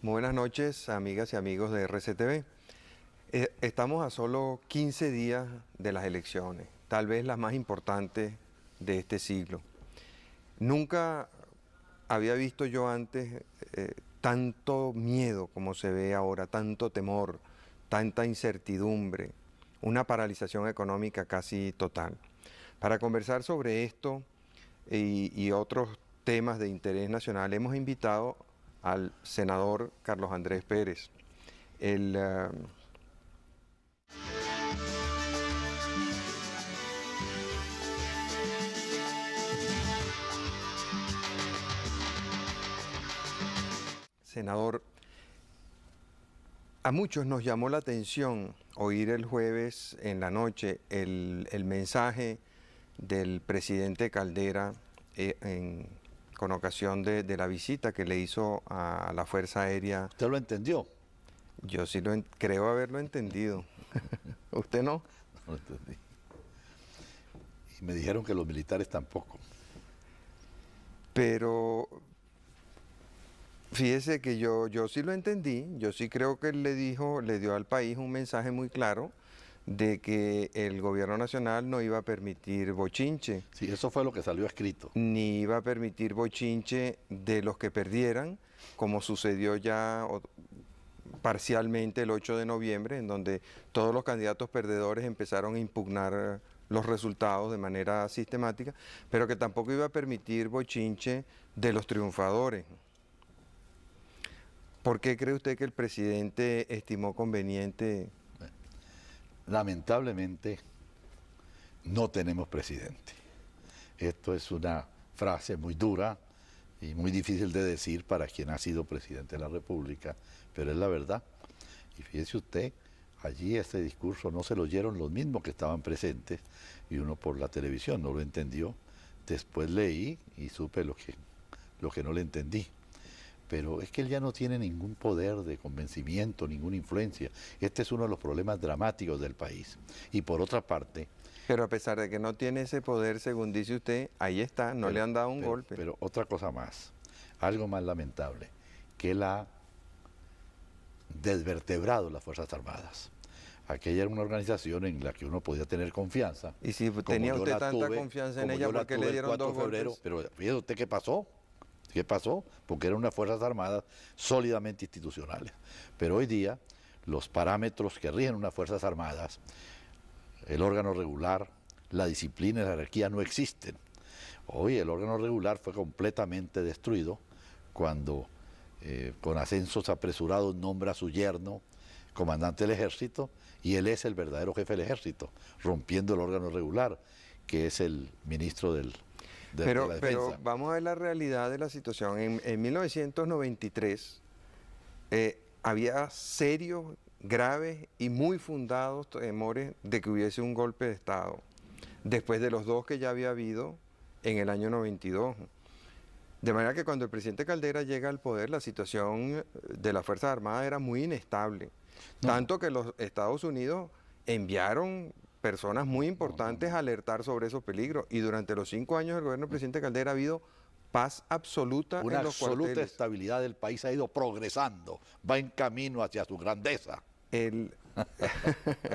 Muy buenas noches, amigas y amigos de RCTV. Estamos a solo 15 días de las elecciones, tal vez las más importantes de este siglo. Nunca había visto yo antes tanto miedo como se ve ahora, tanto temor, tanta incertidumbre, una paralización económica casi total. Para conversar sobre esto y otros temas de interés nacional, hemos invitado al senador Carlos Andrés Pérez. Senador, a muchos nos llamó la atención oír el jueves en la noche el mensaje del presidente Caldera con ocasión de la visita que le hizo a la Fuerza Aérea. ¿Usted lo entendió? Yo sí creo haberlo entendido. ¿Usted no? No lo entendí. Y me dijeron que los militares tampoco. Pero fíjese que yo sí lo entendí, yo sí creo que él le dio al país un mensaje muy claro de que el gobierno nacional no iba a permitir bochinche. Sí, eso fue lo que salió escrito. Ni iba a permitir bochinche de los que perdieran, como sucedió ya parcialmente el 8 de noviembre, en donde todos los candidatos perdedores empezaron a impugnar los resultados de manera sistemática, pero que tampoco iba a permitir bochinche de los triunfadores. ¿Por qué cree usted que el presidente estimó conveniente? Lamentablemente, no tenemos presidente. Esto es una frase muy dura y muy difícil de decir para quien ha sido presidente de la República, pero es la verdad. Y fíjese usted, allí este discurso no se lo oyeron los mismos que estaban presentes y uno por la televisión no lo entendió. Después leí y supe lo que no le entendí. Pero es que él ya no tiene ningún poder de convencimiento, ninguna influencia. Este es uno de los problemas dramáticos del país. Y por otra parte... Pero a pesar de que no tiene ese poder, según dice usted, ahí está, no le han dado un golpe. Pero otra cosa más, algo más lamentable, que él ha desvertebrado las Fuerzas Armadas. Aquella era una organización en la que uno podía tener confianza. Y si tenía usted tanta confianza en ella, ¿por qué le dieron 2 golpes? Pero fíjese usted qué pasó. ¿Qué pasó? Porque eran unas Fuerzas Armadas sólidamente institucionales. Pero hoy día, los parámetros que rigen unas Fuerzas Armadas, el órgano regular, la disciplina y la jerarquía no existen. Hoy el órgano regular fue completamente destruido cuando, con ascensos apresurados, nombra a su yerno comandante del ejército y él es el verdadero jefe del ejército, rompiendo el órgano regular, que es el ministro de la defensa. Pero vamos a ver la realidad de la situación. En 1993 había serios, graves y muy fundados temores de que hubiese un golpe de Estado, después de los 2 que ya había habido en el año 92. De manera que cuando el presidente Caldera llega al poder, la situación de las Fuerzas Armadas era muy inestable. Tanto que los Estados Unidos enviaron personas muy importantes a alertar sobre esos peligros. Y durante los 5 años del gobierno del presidente Caldera ha habido paz absoluta en los absoluta cuarteles. Estabilidad del país, ha ido progresando, va en camino hacia su grandeza.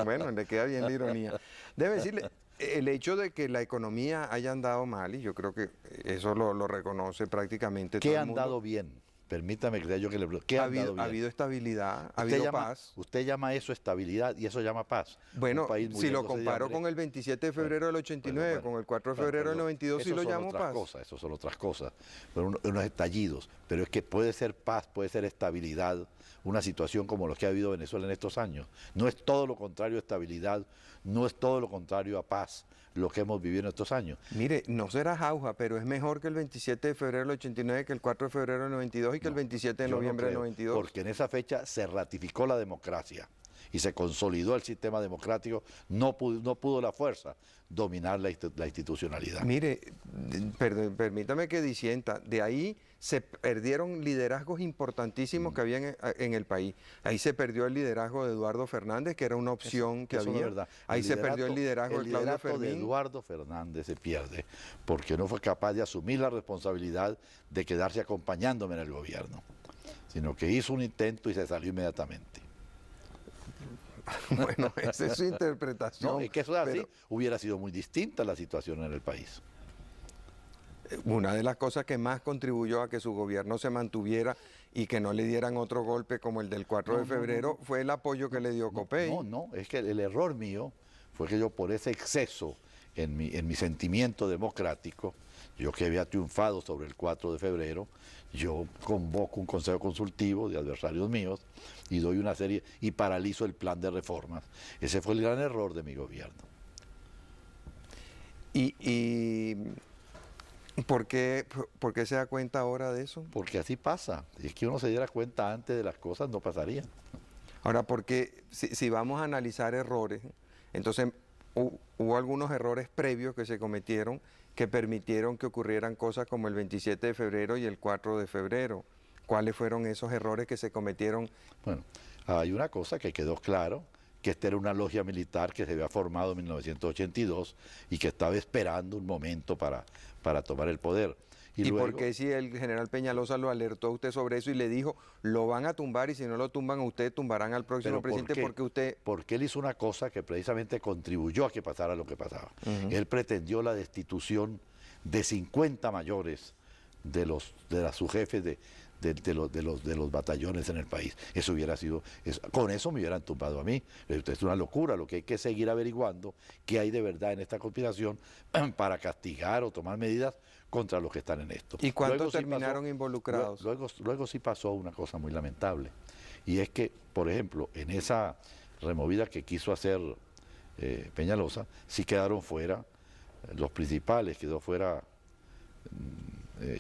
Bueno, le queda bien la ironía. Debe decirle, el hecho de que la economía haya andado mal, y yo creo que eso lo reconoce prácticamente todo ¿Qué el han mundo. dado bien? Permítame que yo que le pregunto, ¿qué han dado bien? Ha habido estabilidad, ha habido paz. Usted llama eso estabilidad y eso llama paz. Bueno, si lo comparo con el 27 de febrero del 89, con el 4 de febrero del 92, sí lo llamo paz. Eso son otras cosas, pero unos estallidos. Pero es que puede ser paz, puede ser estabilidad, una situación como lo que ha habido Venezuela en estos años. No es todo lo contrario a estabilidad, no es todo lo contrario a paz lo que hemos vivido en estos años. Mire, no será jauja, pero es mejor que el 27 de febrero del 89, que el 4 de febrero del 92 y que el 27 de noviembre del 92. Porque en esa fecha se ratificó la democracia y se consolidó el sistema democrático, no pudo la fuerza dominar la institucionalidad. Mire, permítame que disienta, de ahí se perdieron liderazgos importantísimos que había en el país. Ahí se perdió el liderazgo de Eduardo Fernández, que era una opción que había. Verdad. Ahí se perdió el liderazgo de Claudio Fermín. De Eduardo Fernández se pierde porque no fue capaz de asumir la responsabilidad de quedarse acompañándome en el gobierno. sino que hizo un intento y se salió inmediatamente. Bueno, esa es su interpretación. No, es que eso es así, hubiera sido muy distinta la situación en el país. Una de las cosas que más contribuyó a que su gobierno se mantuviera y que no le dieran otro golpe como el del 4 de febrero fue el apoyo que le dio Copey. No, es que el error mío fue que yo por ese exceso en mi sentimiento democrático, yo que había triunfado sobre el 4 de febrero, yo convoco un consejo consultivo de adversarios míos y doy una serie y paralizo el plan de reformas. Ese fue el gran error de mi gobierno. ¿Y por qué se da cuenta ahora de eso? Porque así pasa. Si es que uno se diera cuenta antes de las cosas, no pasarían. Ahora, porque si vamos a analizar errores, entonces hubo algunos errores previos que se cometieron que permitieron que ocurrieran cosas como el 27 de febrero y el 4 de febrero. ¿Cuáles fueron esos errores que se cometieron? Bueno, hay una cosa que quedó claro, que esta era una logia militar que se había formado en 1982 y que estaba esperando un momento para tomar el poder. ¿Y luego, por qué si el general Peñalosa lo alertó a usted sobre eso y le dijo, lo van a tumbar y si no lo tumban a usted, tumbarán al próximo presidente? Porque él hizo una cosa que precisamente contribuyó a que pasara lo que pasaba. Él pretendió la destitución de 50 mayores de los subjefes de los batallones en el país. Eso hubiera sido, con eso me hubieran tumbado a mí. Es una locura. Lo que hay que seguir averiguando qué hay de verdad en esta conspiración para castigar o tomar medidas contra los que están en esto. ¿Y cuántos terminaron involucrados? Luego sí pasó una cosa muy lamentable, y es que, por ejemplo, en esa removida que quiso hacer Peñalosa, sí quedaron fuera los principales, quedó fuera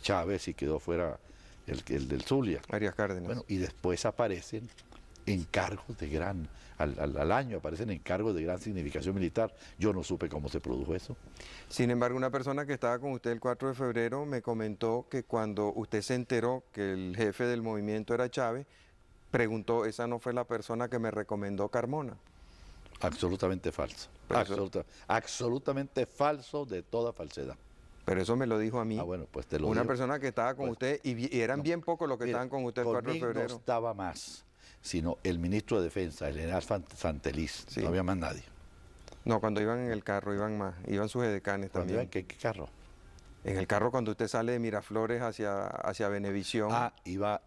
Chávez y quedó fuera el del Zulia. Arias Cárdenas. Bueno, y después aparecen encargos de al año aparecen encargos de gran significación militar. Yo no supe cómo se produjo eso. Sin embargo, una persona que estaba con usted el 4 de febrero me comentó que cuando usted se enteró que el jefe del movimiento era Chávez, preguntó, ¿esa no fue la persona que me recomendó Carmona? Absolutamente falso. Absolutamente falso, de toda falsedad. Pero eso me lo dijo a mí. Bueno, pues te lo una digo. Persona que estaba con usted y eran bien pocos los que estaban con usted el 4 de febrero. No estaba más, sino el ministro de Defensa, el general Santeliz. Sí. No había más nadie. No, cuando iban en el carro iban más, iban sus edecanes también. ¿En qué carro? En el carro cuando usted sale de Miraflores hacia Venevisión. Iba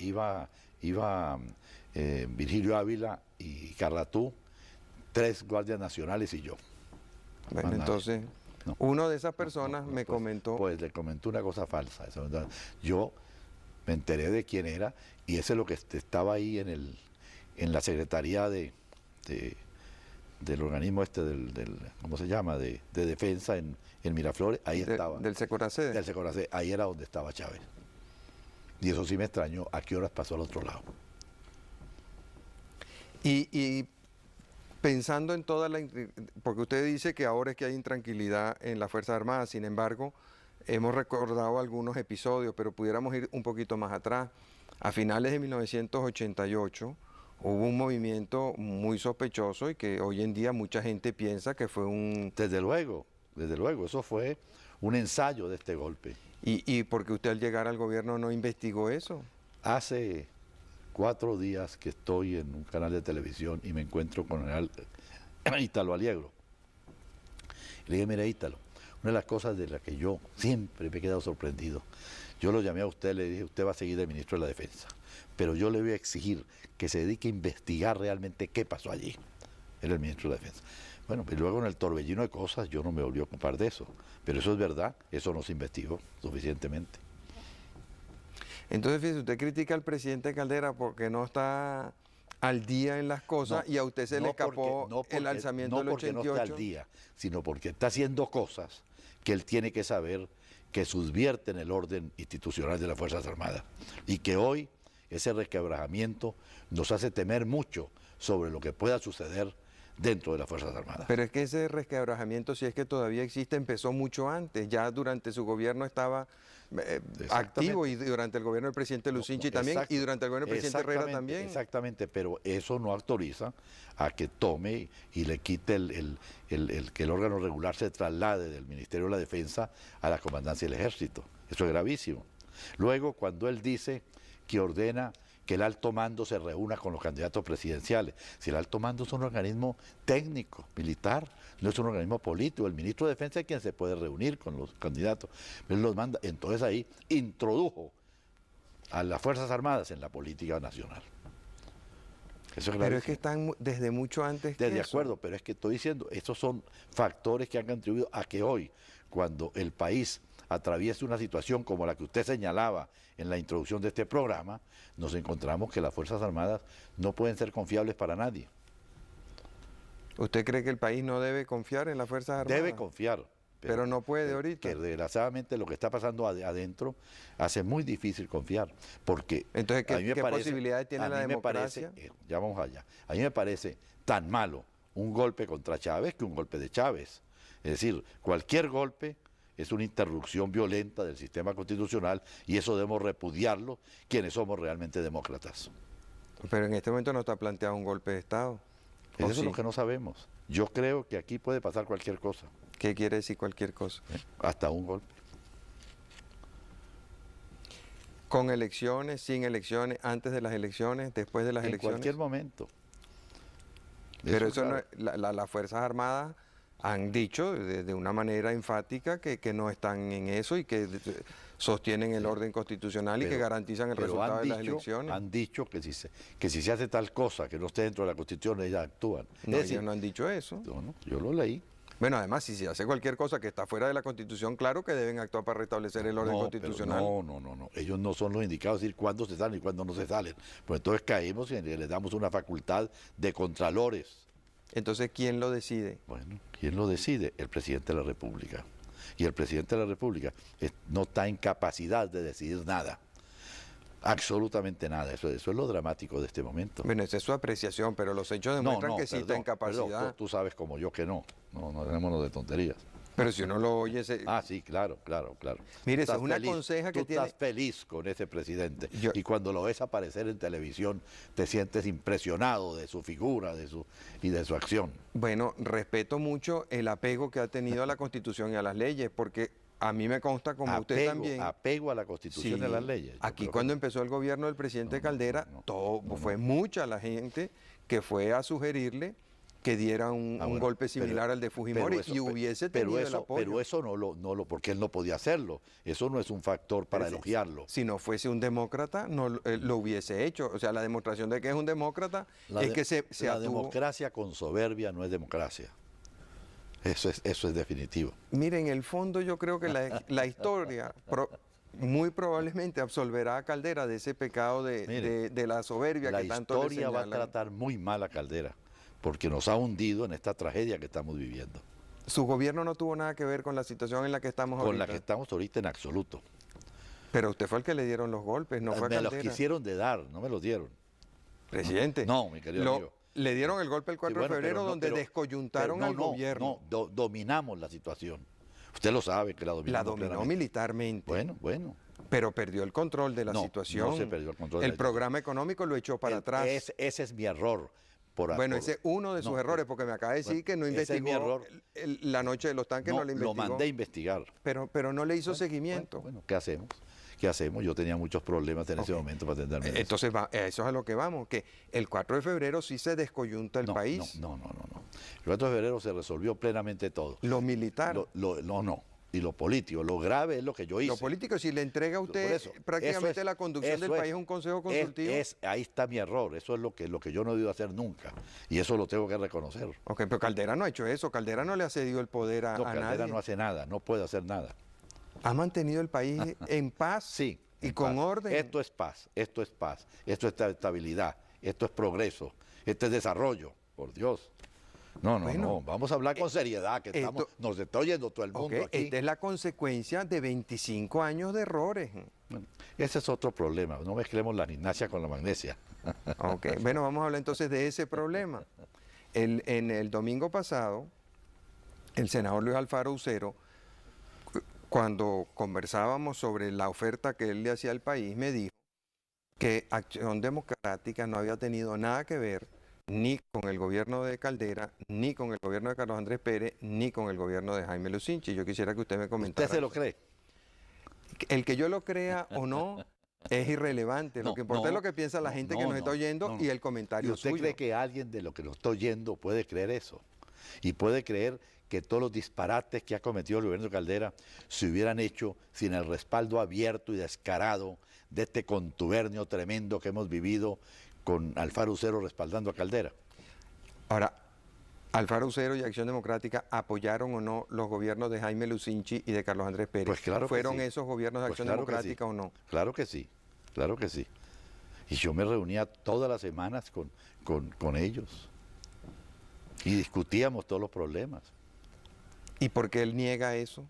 Virgilio Ávila y Carratú, 3 guardias nacionales y yo. Bueno, entonces, uno de esas personas me comentó. Pues le comentó una cosa falsa. Yo me enteré de quién era y ese es lo que estaba ahí en la secretaría del organismo ¿cómo se llama? De defensa en Miraflores, ahí estaba. ¿Del Secoracé? Del Secoracé, ahí era donde estaba Chávez. Y eso sí me extrañó, ¿a qué horas pasó al otro lado? Y pensando en porque usted dice que ahora es que hay intranquilidad en las Fuerzas Armadas, sin embargo, hemos recordado algunos episodios, pero pudiéramos ir un poquito más atrás. A finales de 1988 hubo un movimiento muy sospechoso y que hoy en día mucha gente piensa que fue un... Desde luego, eso fue un ensayo de este golpe. ¿Y por qué usted al llegar al gobierno no investigó eso? Hace 4 días que estoy en un canal de televisión y me encuentro con el general Ítalo Aliegro. Y le dije, mire Ítalo, una de las cosas de las que yo siempre me he quedado sorprendido, yo lo llamé a usted, le dije, usted va a seguir de ministro de la Defensa, pero yo le voy a exigir que se dedique a investigar realmente qué pasó allí. Era el ministro de la Defensa. Bueno, y luego en el torbellino de cosas yo no me volví a ocupar de eso, pero eso es verdad, eso no se investigó suficientemente. Entonces, fíjese, usted critica al presidente Caldera porque no está al día en las cosas y a usted se le escapó el alzamiento del 88. No porque no está al día, sino porque está haciendo cosas que él tiene que saber que subvierten el orden institucional de las Fuerzas Armadas y que hoy ese resquebrajamiento nos hace temer mucho sobre lo que pueda suceder dentro de las Fuerzas Armadas. Pero es que ese resquebrajamiento, si es que todavía existe, empezó mucho antes. Ya durante su gobierno estaba activo y durante el gobierno del presidente Lucinchi también y durante el gobierno del presidente Herrera también. Exactamente, pero eso no autoriza a que tome y le quite que el órgano regular se traslade del Ministerio de la Defensa a la Comandancia del Ejército. Eso es gravísimo. Luego, cuando él dice que ordena que el alto mando se reúna con los candidatos presidenciales. Si el alto mando es un organismo técnico, militar, no es un organismo político. El ministro de Defensa es quien se puede reunir con los candidatos. Él los manda. Entonces ahí introdujo a las Fuerzas Armadas en la política nacional. Eso es Pero es que están desde mucho antes que de eso. acuerdo, pero es que estoy diciendo, estos son factores que han contribuido a que hoy, cuando el país atraviesa una situación como la que usted señalaba en la introducción de este programa, nos encontramos que las Fuerzas Armadas no pueden ser confiables para nadie. ¿Usted cree que el país no debe confiar en las Fuerzas Armadas? Debe confiar. Pero no puede ahorita. Que desgraciadamente lo que está pasando adentro hace muy difícil confiar. Porque entonces, a mí me ¿qué parece, posibilidades tiene la democracia? Ya vamos allá. A mí me parece tan malo un golpe contra Chávez que un golpe de Chávez. Es decir, cualquier golpe es una interrupción violenta del sistema constitucional y eso debemos repudiarlo quienes somos realmente demócratas. Pero en este momento no está planteado un golpe de Estado. Eso es lo que no sabemos. Yo creo que aquí puede pasar cualquier cosa. ¿Qué quiere decir cualquier cosa? Hasta un golpe. ¿Con elecciones, sin elecciones, antes de las elecciones, después de las elecciones? En cualquier momento. Pero eso claro. Las Fuerzas Armadas han dicho de una manera enfática que no están en eso y que sostienen el orden constitucional y que garantizan el resultado de las elecciones. Han dicho que si se hace tal cosa que no esté dentro de la Constitución, ellas actúan. No, ellos no han dicho eso. No, yo lo leí. Bueno, además, si se hace cualquier cosa que está fuera de la Constitución, claro que deben actuar para restablecer el orden constitucional. No. Ellos no son los indicados a decir cuándo se salen y cuándo no se salen. Pues entonces caemos y les damos una facultad de contralores. Entonces, ¿quién lo decide? Bueno, ¿quién lo decide? El presidente de la República. Y el presidente de la República no está en capacidad de decidir nada. Absolutamente nada. Eso es lo dramático de este momento. Bueno, esa es su apreciación, pero los hechos demuestran que sí está en capacidad. Tú sabes como yo que no. No démonos de tonterías. Pero si uno lo oye... sí, claro. Mire, esa es una conseja que tiene... Tú estás feliz con ese presidente. Y cuando lo ves aparecer en televisión, te sientes impresionado de su figura y de su acción. Bueno, respeto mucho el apego que ha tenido a la Constitución y a las leyes, porque a mí me consta, como usted también... Apego a la Constitución y a las leyes. Aquí cuando empezó el gobierno del presidente Caldera, fue mucha la gente que fue a sugerirle que diera un golpe similar al de Fujimori y hubiese tenido el apoyo. Pero eso porque él no podía hacerlo. Eso no es un factor para elogiarlo. Si no fuese un demócrata, no lo hubiese hecho. O sea, la demostración de que es un demócrata es que se La democracia con soberbia no es democracia. Eso es definitivo. Mire, en el fondo yo creo que la historia muy probablemente absolverá a Caldera de ese pecado de la soberbia que tanto le señalan. La historia va a tratar muy mal a Caldera, porque nos ha hundido en esta tragedia que estamos viviendo. ¿Su gobierno no tuvo nada que ver con la situación en la que estamos ahorita? Con la que estamos ahorita en absoluto. Pero usted fue el que le dieron los golpes, no fue Caldera. Me los quisieron de dar, no me los dieron. Presidente. No, mi querido amigo. Le dieron el golpe el 4 de febrero donde descoyuntaron al gobierno. Dominamos la situación. Usted lo sabe que la dominamos. La dominó militarmente. Bueno. Pero perdió el control de la situación. No se perdió el control. El programa económico lo echó para atrás. Ese es mi error. Ese es uno de sus errores, porque me acaba de decir que no investigó la noche de los tanques, no le investigó. Lo mandé a investigar. Pero no le hizo seguimiento. Bueno, ¿qué hashemos? ¿Qué hacemos? Yo tenía muchos problemas en ese momento para atenderme. Entonces, eso es a lo que vamos, que el 4 de febrero sí se descoyunta el país. No. El 4 de febrero se resolvió plenamente todo. Lo militar. No. Y lo político, lo grave es lo que yo hice. Lo político, si le entrega a usted prácticamente la conducción del país a un consejo consultivo. Ahí está mi error, eso es lo que yo no he debido hacer nunca. Y eso lo tengo que reconocer. Ok, pero Caldera no ha hecho eso, Caldera no le ha cedido el poder a nadie. Caldera no hace nada, no puede hacer nada. ¿Ha mantenido el país en paz? Sí. Y con orden. Esto es paz, esto es estabilidad, esto es progreso, esto es desarrollo, por Dios. No, vamos a hablar con seriedad, que nos está oyendo todo el mundo aquí. Esta es la consecuencia de 25 años de errores. Bueno, ese es otro problema, no mezclemos la gimnasia con la magnesia. Bueno, vamos a hablar entonces de ese problema. En el domingo pasado, el senador Luis Alfaro Ucero, cuando conversábamos sobre la oferta que él le hacía al país, me dijo que Acción Democrática no había tenido nada que ver ni con el gobierno de Caldera, ni con el gobierno de Carlos Andrés Pérez, ni con el gobierno de Jaime Lucinchi. Yo quisiera que usted me comentara. ¿Usted se lo cree? El que yo lo crea o no, Es irrelevante, lo No, que importa es lo que piensa la no, gente no, que nos está oyendo no. y el ¿Y comentario usted suyo. cree que alguien de lo que nos está oyendo puede creer eso? Y puede creer que todos los disparates que ha cometido el gobierno de Caldera se hubieran hecho sin el respaldo abierto y descarado de este contubernio tremendo que hemos vivido con Alfaro Usero respaldando a Caldera. Ahora, Alfaro Usero y Acción Democrática apoyaron o no los gobiernos de Jaime Lucinchi y de Carlos Andrés Pérez. Pues claro que ¿Fueron sí. esos gobiernos de Pues Acción claro que Democrática sí. o no? Claro que sí, claro que sí. Y yo me reunía todas las semanas con ellos y discutíamos todos los problemas. ¿Y por qué él niega eso?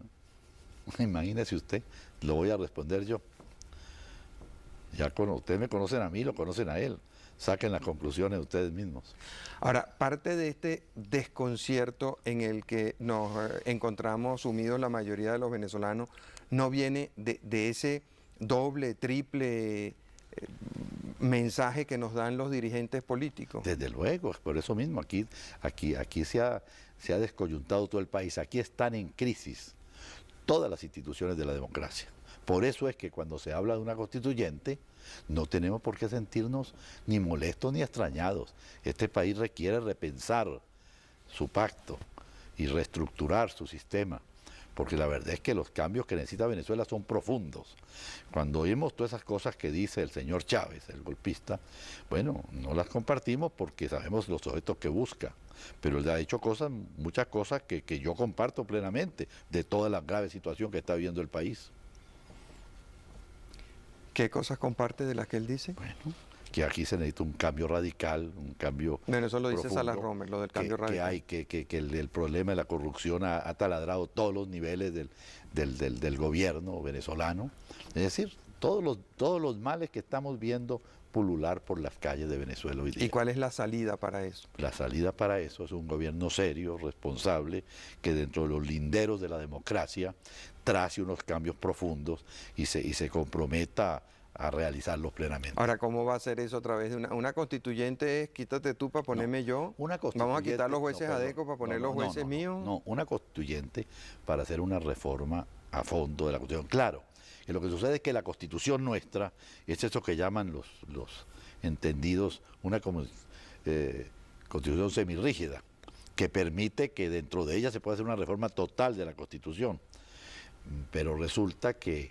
Imagínese usted, lo voy a responder yo. Ya ustedes me conocen a mí, lo conocen a él. Saquen las conclusiones ustedes mismos. Ahora, parte de este desconcierto en el que nos encontramos sumidos la mayoría de los venezolanos no viene de ese doble, triple mensaje que nos dan los dirigentes políticos. Desde luego, es por eso mismo, aquí se ha descoyuntado todo el país, aquí están en crisis todas las instituciones de la democracia. Por eso es que cuando se habla de una constituyente, no tenemos por qué sentirnos ni molestos ni extrañados. Este país requiere repensar su pacto y reestructurar su sistema, porque la verdad es que los cambios que necesita Venezuela son profundos. Cuando oímos todas esas cosas que dice el señor Chávez, el golpista, bueno, no las compartimos porque sabemos los objetos que busca, pero él ha hecho muchas cosas que yo comparto plenamente de toda la grave situación que está viviendo el país. ¿Qué cosas comparte de las que él dice? Bueno, que aquí se necesita un cambio radical, un cambio Bueno, eso lo dice profundo, Salas Romer, lo del cambio radical. que el problema de la corrupción ha taladrado todos los niveles del gobierno venezolano. Es decir, todos los males que estamos viendo pulular por las calles de Venezuela hoy día. ¿Y cuál es la salida para eso? La salida para eso es un gobierno serio, responsable, que dentro de los linderos de la democracia trace unos cambios profundos y se comprometa a realizarlos plenamente. Ahora, ¿cómo va a ser eso a través de una constituyente? Es quítate tú para ponerme yo. Vamos a quitar los jueces ADECO para poner los jueces míos. No, una constituyente para hacer una reforma a fondo de la Constitución. Claro, que lo que sucede es que la Constitución nuestra es eso que llaman los entendidos una Constitución semirrígida, que permite que dentro de ella se pueda hacer una reforma total de la Constitución. Pero resulta que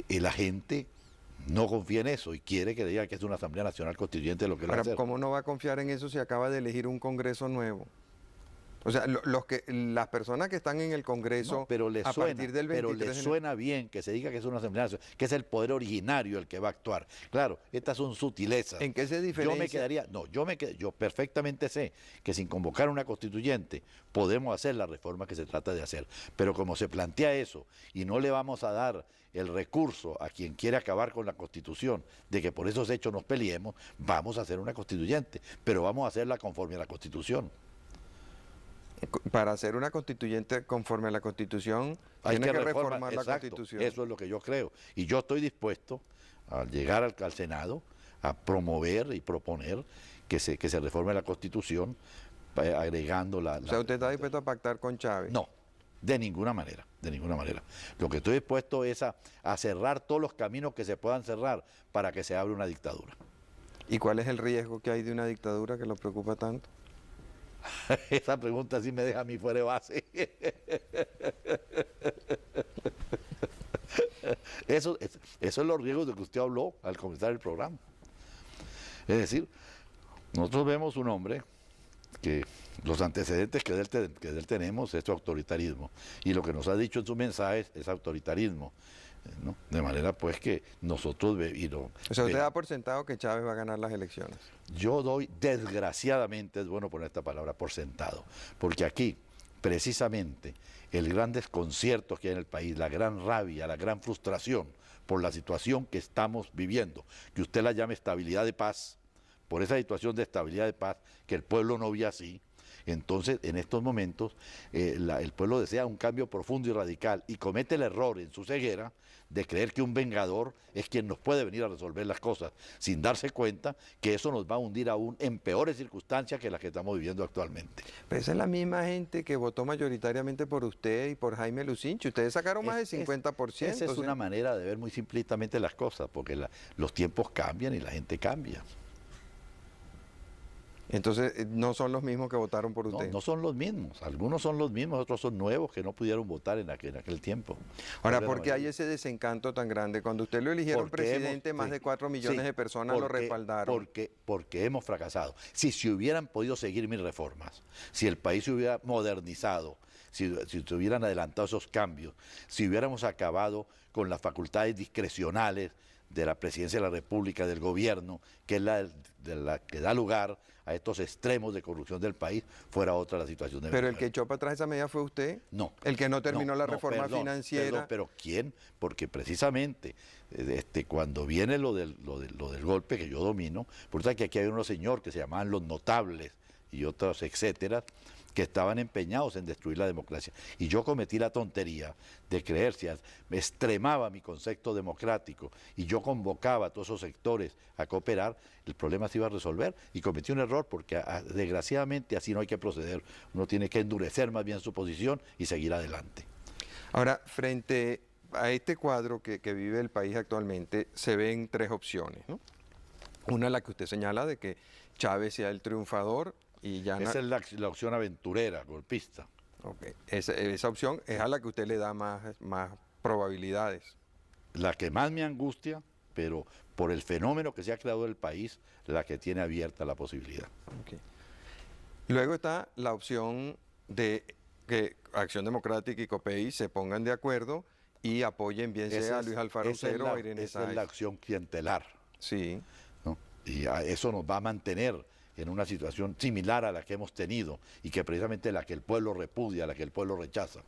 la gente no confía en eso y quiere que diga que es una Asamblea Nacional Constituyente lo que lo va a hacer. ¿Cómo no va a confiar en eso si acaba de elegir un Congreso nuevo? O sea, las personas que están en el Congreso No, pero a partir del 23 suena bien que se diga que es una Asamblea Nacional, que es el poder originario el que va a actuar. Claro, estas son sutilezas. ¿En qué se diferencia? Yo me quedaría, no, yo perfectamente sé que sin convocar una constituyente podemos hacer la reforma que se trata de hacer. Pero como se plantea eso y no le vamos a dar el recurso a quien quiere acabar con la Constitución, de que por esos hechos nos peleemos, vamos a hacer una constituyente, pero vamos a hacerla conforme a la Constitución. Para hacer una constituyente conforme a la Constitución, tiene que reformar la Constitución. Eso es lo que yo creo. Y yo estoy dispuesto a llegar al Senado a promover y proponer que se reforme la Constitución agregando la... O sea, ¿usted está dispuesto a pactar con Chávez? No, de ninguna manera, de ninguna manera. Lo que estoy dispuesto es a cerrar todos los caminos que se puedan cerrar para que se abra una dictadura. ¿Y cuál es el riesgo que hay de una dictadura que lo preocupa tanto? Esa pregunta sí me deja a mí fuera de base. Eso es los riesgos de que usted habló al comenzar el programa. Es decir, nosotros vemos un hombre que los antecedentes que de él tenemos es su autoritarismo. Y lo que nos ha dicho en sus mensajes es autoritarismo, ¿no? De manera pues que nosotros... O sea, usted da por sentado que Chávez va a ganar las elecciones. Yo doy, desgraciadamente, es bueno poner esta palabra, por sentado, porque aquí, precisamente, el gran desconcierto que hay en el país, la gran rabia, la gran frustración por la situación que estamos viviendo, que usted la llame estabilidad de paz, por esa situación de estabilidad de paz que el pueblo no ve así, Entonces, en estos momentos, el pueblo desea un cambio profundo y radical y comete el error en su ceguera de creer que un vengador es quien nos puede venir a resolver las cosas, sin darse cuenta que eso nos va a hundir aún en peores circunstancias que las que estamos viviendo actualmente. Pero esa es la misma gente que votó mayoritariamente por usted y por Jaime Lucinchi. Ustedes sacaron más del 50%. Esa es ¿sí? una manera de ver muy simplistamente las cosas, porque los tiempos cambian y la gente cambia. Entonces, no son los mismos que votaron por No, usted. no son los mismos, algunos son los mismos, otros son nuevos que no pudieron votar en aquel tiempo. Ahora, ¿por qué hay ese desencanto tan grande? Cuando usted lo eligieron Porque presidente, más de 4 millones de personas lo respaldaron. Porque hemos fracasado. Si se hubieran podido seguir mis reformas, si el país se hubiera modernizado, si se hubieran adelantado esos cambios, si hubiéramos acabado con las facultades discrecionales de la presidencia de la República, del gobierno, que es la que da lugar a estos extremos de corrupción del país, fuera otra la situación de Pero Venezuela. el que echó para atrás esa medida fue usted. No. El que no terminó la reforma perdón, financiera. pero ¿quién? Porque precisamente cuando viene lo del golpe que yo domino, por eso que aquí hay unos señores que se llamaban los notables y otros etcétera, que estaban empeñados en destruir la democracia. Y yo cometí la tontería de creer, me extremaba mi concepto democrático y yo convocaba a todos esos sectores a cooperar, el problema se iba a resolver y cometí un error porque desgraciadamente así no hay que proceder. Uno tiene que endurecer más bien su posición y seguir adelante. Ahora, frente a este cuadro que vive el país actualmente, se ven tres opciones, ¿no? Una, la que usted señala, de que Chávez sea el triunfador. Y ya esa es la opción aventurera, golpista. Okay. Esa opción es a la que usted le da más probabilidades. La que más me angustia, pero por el fenómeno que se ha creado en el país, la que tiene abierta la posibilidad. Okay. Luego está la opción de que Acción Democrática y COPEI se pongan de acuerdo y apoyen bien sea a Luis Alfaro Usero o a Irene Sáez. Esa es la opción clientelar. Sí. ¿No? Y eso nos va a mantener en una situación similar a la que hemos tenido y que precisamente la que el pueblo repudia, la que el pueblo rechaza.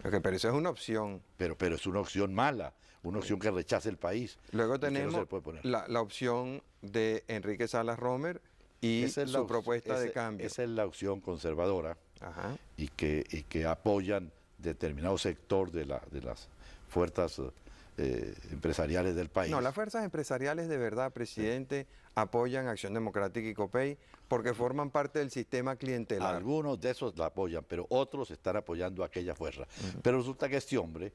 Okay, pero esa es una opción. Pero es una opción mala, una opción que rechaza el país. Luego tenemos la opción de Enrique Salas Romer y su propuesta de cambio. Esa es la opción conservadora. Ajá. Y que apoyan determinado sector de las fuerzas empresariales del país. No, las fuerzas empresariales de verdad, presidente, apoyan Acción Democrática y COPEI porque forman parte del sistema clientelar. Algunos de esos la apoyan, pero otros están apoyando a aquella fuerza. Pero resulta que este hombre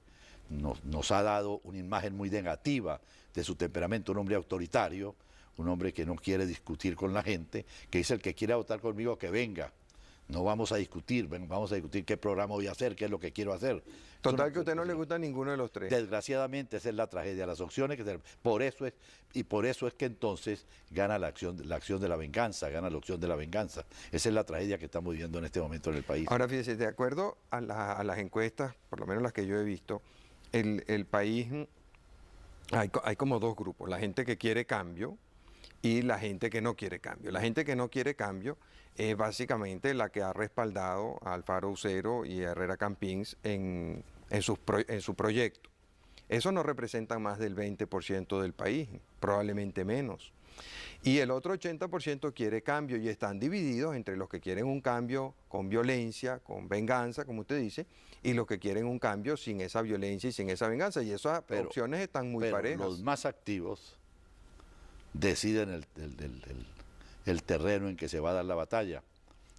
nos ha dado una imagen muy negativa de su temperamento, un hombre autoritario, un hombre que no quiere discutir con la gente, que dice el que quiera votar conmigo que venga. No vamos a discutir, vamos a discutir qué programa voy a hacer, qué es lo que quiero hacer. Total que a usted no le gusta ninguno de los tres. Desgraciadamente esa es la tragedia, las opciones por eso es que entonces gana la acción de la venganza, gana la opción de la venganza. Esa es la tragedia que estamos viviendo en este momento en el país. Ahora fíjese, de acuerdo a las encuestas, por lo menos las que yo he visto, el país hay como dos grupos, la gente que quiere cambio y la gente que no quiere cambio. La gente que no quiere cambio es básicamente la que ha respaldado a Alfaro Usero y a Herrera Campins en su proyecto. Eso no representa más del 20% del país, probablemente menos. Y el otro 80% quiere cambio y están divididos entre los que quieren un cambio con violencia, con venganza, como usted dice, y los que quieren un cambio sin esa violencia y sin esa venganza. Y esas opciones están muy parejas. Los más activos deciden el terreno en que se va a dar la batalla.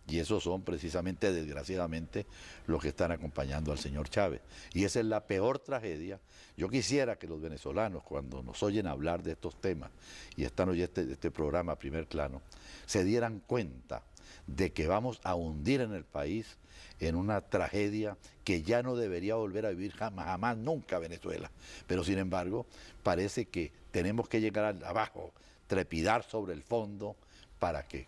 Y esos son precisamente, desgraciadamente, los que están acompañando al señor Chávez. Y esa es la peor tragedia. Yo quisiera que los venezolanos, cuando nos oyen hablar de estos temas y están oyendo este programa Primer Plano, se dieran cuenta de que vamos a hundir en el país en una tragedia que ya no debería volver a vivir jamás, nunca Venezuela. Pero sin embargo, parece que tenemos que llegar abajo, trepidar sobre el fondo para que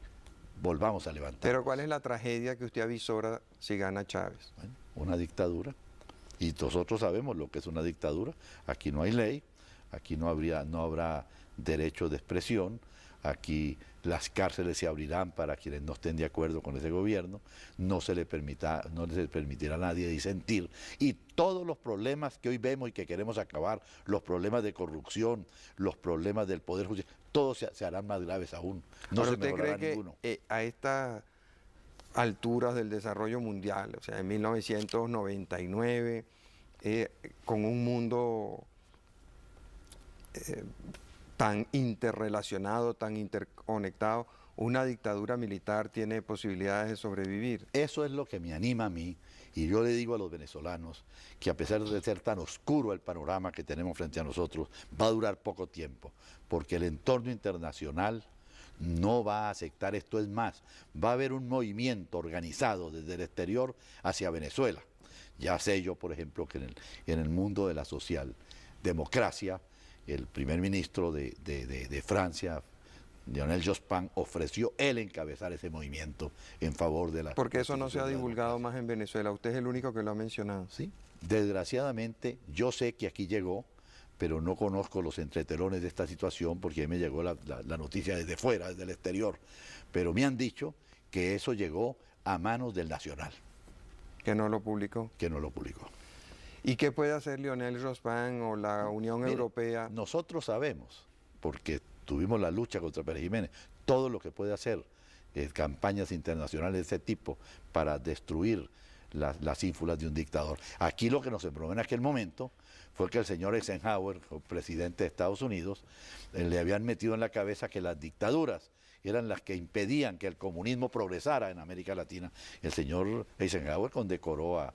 volvamos a levantar. Pero ¿cuál es la tragedia que usted avisora si gana Chávez? Bueno, una dictadura. Y nosotros sabemos lo que es una dictadura. Aquí no hay ley, aquí no habrá derecho de expresión, aquí las cárceles se abrirán para quienes no estén de acuerdo con ese gobierno, no se le permitirá a nadie disentir. Y todos los problemas que hoy vemos y que queremos acabar, los problemas de corrupción, los problemas del Poder Judicial, todos se harán más graves aún. No se mejorará ninguno. ¿Usted cree que alturas del desarrollo mundial, o sea, en 1999, con un mundo tan interrelacionado, tan interconectado, una dictadura militar tiene posibilidades de sobrevivir. Eso es lo que me anima a mí, y yo le digo a los venezolanos que a pesar de ser tan oscuro el panorama que tenemos frente a nosotros, va a durar poco tiempo, porque el entorno internacional no va a aceptar esto. Es más, va a haber un movimiento organizado desde el exterior hacia Venezuela. Ya sé yo, por ejemplo, que en el mundo de la socialdemocracia, el primer ministro de Francia, Lionel Jospin, ofreció él encabezar ese movimiento en favor de la... Porque eso no se ha divulgado más en Venezuela, usted es el único que lo ha mencionado. Sí, desgraciadamente yo sé que aquí llegó, pero no conozco los entretelones de esta situación porque me llegó la noticia desde fuera, desde el exterior, pero me han dicho que eso llegó a manos del Nacional. Que no lo publicó. Que no lo publicó. ¿Y qué puede hacer Lionel Jospin o la Unión Europea? Nosotros sabemos, porque tuvimos la lucha contra Pérez Jiménez, todo lo que puede hacer campañas internacionales de ese tipo para destruir las ínfulas de un dictador. Aquí lo que nos embromó en aquel momento fue que el señor Eisenhower, presidente de Estados Unidos, le habían metido en la cabeza que las dictaduras eran las que impedían que el comunismo progresara en América Latina. El señor Eisenhower condecoró a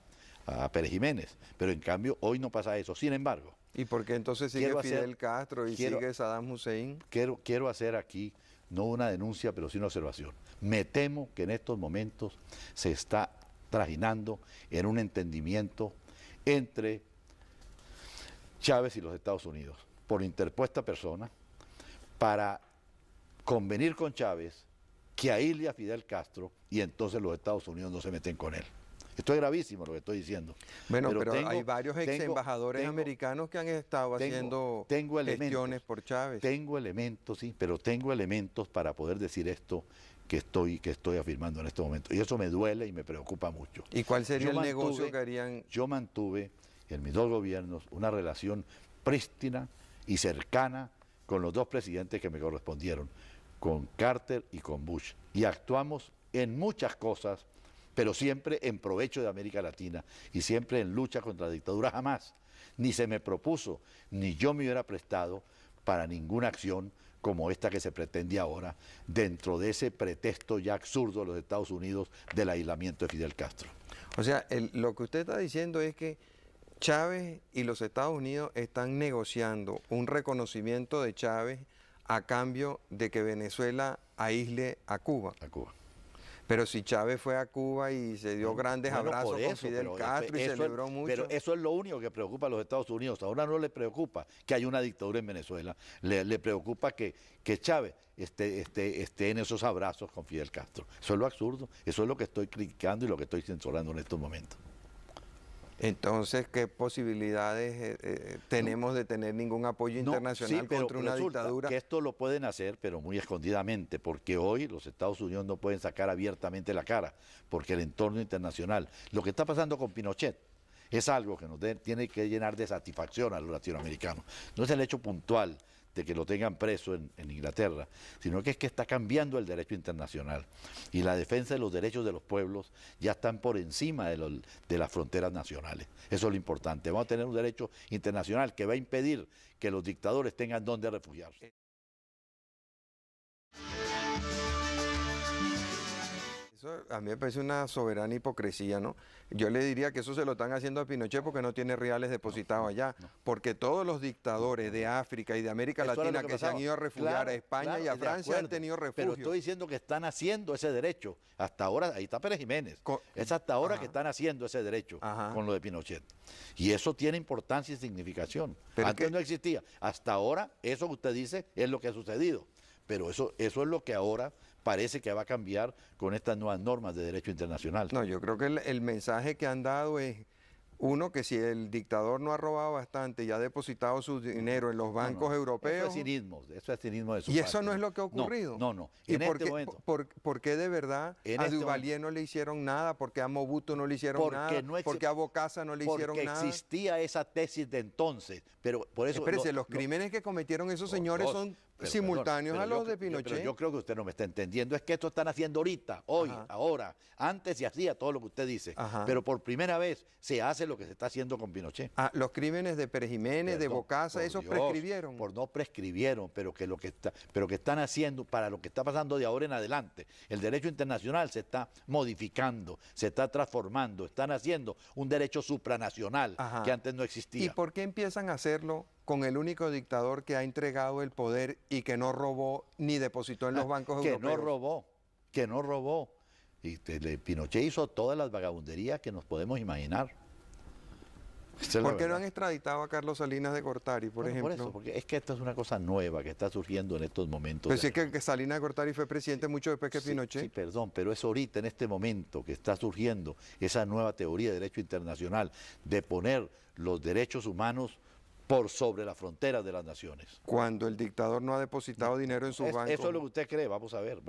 Pérez Jiménez, pero en cambio hoy no pasa eso. Sin embargo, ¿y por qué entonces sigue Fidel Castro y sigue Saddam Hussein? Quiero hacer aquí no una denuncia, pero sí una observación. Me temo que en estos momentos se está trajinando en un entendimiento entre Chávez y los Estados Unidos, por interpuesta persona, para convenir con Chávez que aísle a Fidel Castro y entonces los Estados Unidos no se meten con él. Esto es gravísimo lo que estoy diciendo. Bueno, pero hay varios ex embajadores americanos que han estado haciendo gestiones por Chávez. Tengo elementos, sí, pero tengo elementos para poder decir esto que estoy afirmando en este momento. Y eso me duele y me preocupa mucho. ¿Y cuál sería el negocio que harían? Yo mantuve en mis dos gobiernos una relación prístina y cercana con los dos presidentes que me correspondieron, con Carter y con Bush. Y actuamos en muchas cosas, pero siempre en provecho de América Latina y siempre en lucha contra la dictadura. Jamás, ni se me propuso, ni yo me hubiera prestado para ninguna acción como esta que se pretende ahora, dentro de ese pretexto ya absurdo de los Estados Unidos del aislamiento de Fidel Castro. O sea, lo que usted está diciendo es que Chávez y los Estados Unidos están negociando un reconocimiento de Chávez a cambio de que Venezuela aísle a Cuba. A Cuba. Pero si Chávez fue a Cuba y se dio grandes abrazos con Fidel Castro y celebró mucho. Pero eso es lo único que preocupa a los Estados Unidos. Ahora no le preocupa que haya una dictadura en Venezuela. Le preocupa que Chávez esté en esos abrazos con Fidel Castro. Eso es lo absurdo. Eso es lo que estoy criticando y lo que estoy censurando en estos momentos. Entonces, ¿qué posibilidades tenemos de tener ningún apoyo internacional contra una dictadura? Que esto lo pueden hacer, pero muy escondidamente, porque hoy los Estados Unidos no pueden sacar abiertamente la cara, porque el entorno internacional, lo que está pasando con Pinochet, es algo que nos tiene que llenar de satisfacción a los latinoamericanos. No es el hecho puntual de que lo tengan preso en Inglaterra, sino que es que está cambiando el derecho internacional y la defensa de los derechos de los pueblos ya están por encima de las fronteras nacionales. Eso es lo importante. Vamos a tener un derecho internacional que va a impedir que los dictadores tengan dónde refugiarse. Eso a mí me parece una soberana hipocresía, ¿no? Yo le diría que eso se lo están haciendo a Pinochet porque no tiene reales depositados allá, porque todos los dictadores de África y de América Latina que se han ido a refugiar a España y a Francia han tenido refugio. Pero estoy diciendo que están haciendo ese derecho. Hasta ahora, ahí está Pérez Jiménez, es hasta ahora que están haciendo ese derecho con lo de Pinochet. Y eso tiene importancia y significación. Antes no existía. Hasta ahora, eso que usted dice es lo que ha sucedido. Pero eso es lo que ahora parece que va a cambiar con estas nuevas normas de derecho internacional. No, yo creo que el mensaje que han dado es, uno, que si el dictador no ha robado bastante y ha depositado su dinero en los bancos europeos... Eso es cinismo de su parte. ¿Y eso no es lo que ha ocurrido? No. ¿Y por qué de verdad a Duvalier no le hicieron nada? ¿Por qué a Mobutu no le hicieron nada? ¿Por qué a Bokassa no le hicieron nada? Porque existía esa tesis de entonces, pero por eso... Espérese, los crímenes que cometieron esos señores son simultáneos a los de Pinochet. Pero yo creo que usted no me está entendiendo. Es que esto están haciendo ahorita, hoy, ahora. Antes se hacía todo lo que usted dice. Pero por primera vez se hace lo que se está haciendo con Pinochet. Los crímenes de Pérez Jiménez, de Bocasa, esos prescribieron. No prescribieron, pero que están haciendo, para lo que está pasando de ahora en adelante, el derecho internacional se está modificando, se está transformando, están haciendo un derecho supranacional que antes no existía. ¿Y por qué empiezan a hacerlo con el único dictador que ha entregado el poder y que no robó ni depositó en los bancos europeos? Que no robó. Y Pinochet hizo todas las vagabunderías que nos podemos imaginar. ¿Por qué no han extraditado a Carlos Salinas de Gortari, por ejemplo? Por eso, porque es que esto es una cosa nueva que está surgiendo en estos momentos. Pues sí, es que Salinas de Gortari fue presidente mucho después que Pinochet. Sí, perdón, pero es ahorita, en este momento, que está surgiendo esa nueva teoría de derecho internacional de poner los derechos humanos por sobre las fronteras de las naciones. Cuando el dictador no ha depositado dinero en sus bancos. Eso es lo que usted cree, vamos a ver,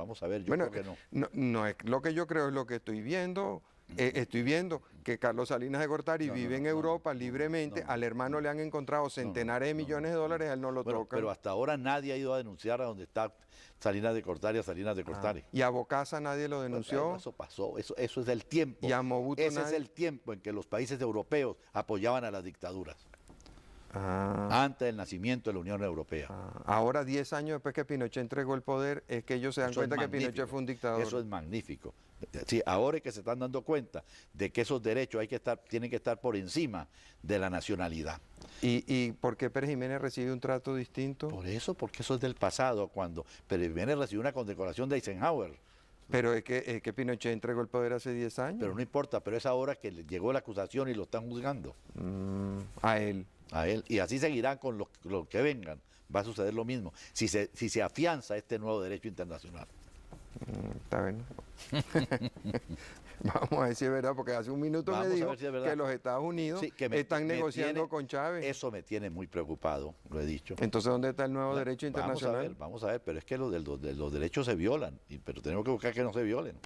yo creo que no. No es lo que yo creo, es lo que estoy viendo. Estoy viendo que Carlos Salinas de Gortari vive en Europa libremente, al hermano le han encontrado centenares de millones de dólares, a él no lo toca. Pero hasta ahora nadie ha ido a denunciar a donde está Salinas de Gortari, a Salinas de Gortari. Y a Bocasa nadie lo denunció. Eso pasó, eso es el tiempo. Y a Mobutu Ese es el tiempo en que los países europeos apoyaban a las dictaduras. Antes del nacimiento de la Unión Europea. Ahora, 10 años después que Pinochet entregó el poder, es que ellos se dan cuenta que Pinochet fue un dictador. Eso es magnífico. Sí, ahora es que se están dando cuenta de que esos derechos tienen que estar por encima de la nacionalidad. ¿Y por qué Pérez Jiménez recibe un trato distinto? Por eso, porque eso es del pasado, cuando Pérez Jiménez recibió una condecoración de Eisenhower. Pero es que Pinochet entregó el poder hace 10 años. Pero no importa, pero es ahora que le llegó la acusación y lo están juzgando. A él. A él. Y así seguirán con los que vengan. Va a suceder lo mismo. Si se afianza este nuevo derecho internacional. Está bien. Vamos a ver si es verdad, porque hace un minuto me dijo que los Estados Unidos están negociando con Chávez. Eso me tiene muy preocupado, lo he dicho. Entonces, ¿dónde está el nuevo derecho internacional? Vamos a ver, pero es que los derechos se violan, pero tenemos que buscar que no se violen.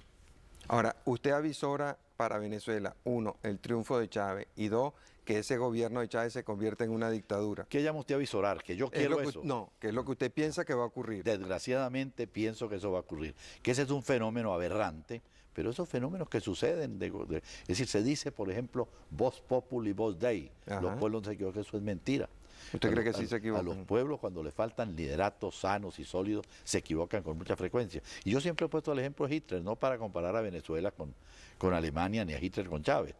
Ahora, usted avisora para Venezuela, 1, el triunfo de Chávez, y 2, que ese gobierno de Chávez se convierta en una dictadura. ¿Qué llama usted a avisorar? ¿Que yo quiero eso? No, que es lo que usted piensa que va a ocurrir. Desgraciadamente pienso que eso va a ocurrir. Que ese es un fenómeno aberrante, pero esos fenómenos que suceden, es decir, se dice, por ejemplo, vox populi, vox dei. Los pueblos no se equivocan, eso es mentira. ¿Usted cree que sí se equivocan? A los pueblos, cuando les faltan lideratos sanos y sólidos, se equivocan con mucha frecuencia. Y yo siempre he puesto el ejemplo de Hitler, no para comparar a Venezuela con Alemania, ni a Hitler con Chávez,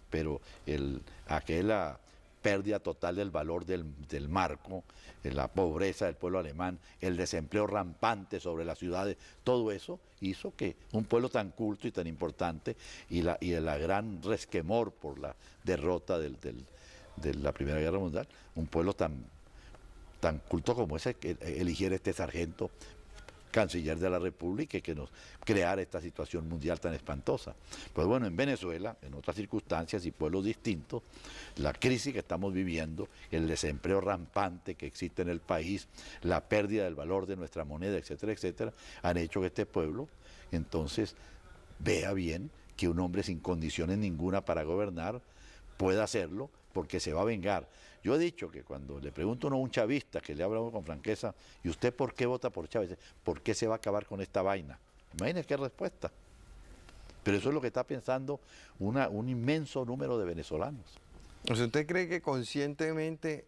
pero aquella pérdida total del valor del marco, la pobreza del pueblo alemán, el desempleo rampante sobre las ciudades, todo eso hizo que un pueblo tan culto y tan importante, y el gran resquemor por la derrota de la Primera Guerra Mundial, un pueblo tan culto como ese, que eligiera este sargento canciller de la República y que nos creara esta situación mundial tan espantosa. Pues bueno, en Venezuela, en otras circunstancias y pueblos distintos, la crisis que estamos viviendo, el desempleo rampante que existe en el país, la pérdida del valor de nuestra moneda, etcétera, etcétera, han hecho que este pueblo entonces vea bien que un hombre sin condiciones ninguna para gobernar pueda hacerlo, porque se va a vengar. Yo he dicho que cuando le pregunto a un chavista, que le hablo con franqueza, ¿y usted por qué vota por Chávez? ¿Por qué se va a acabar con esta vaina? Imagínense qué respuesta. Pero eso es lo que está pensando un inmenso número de venezolanos. O sea, ¿usted cree que conscientemente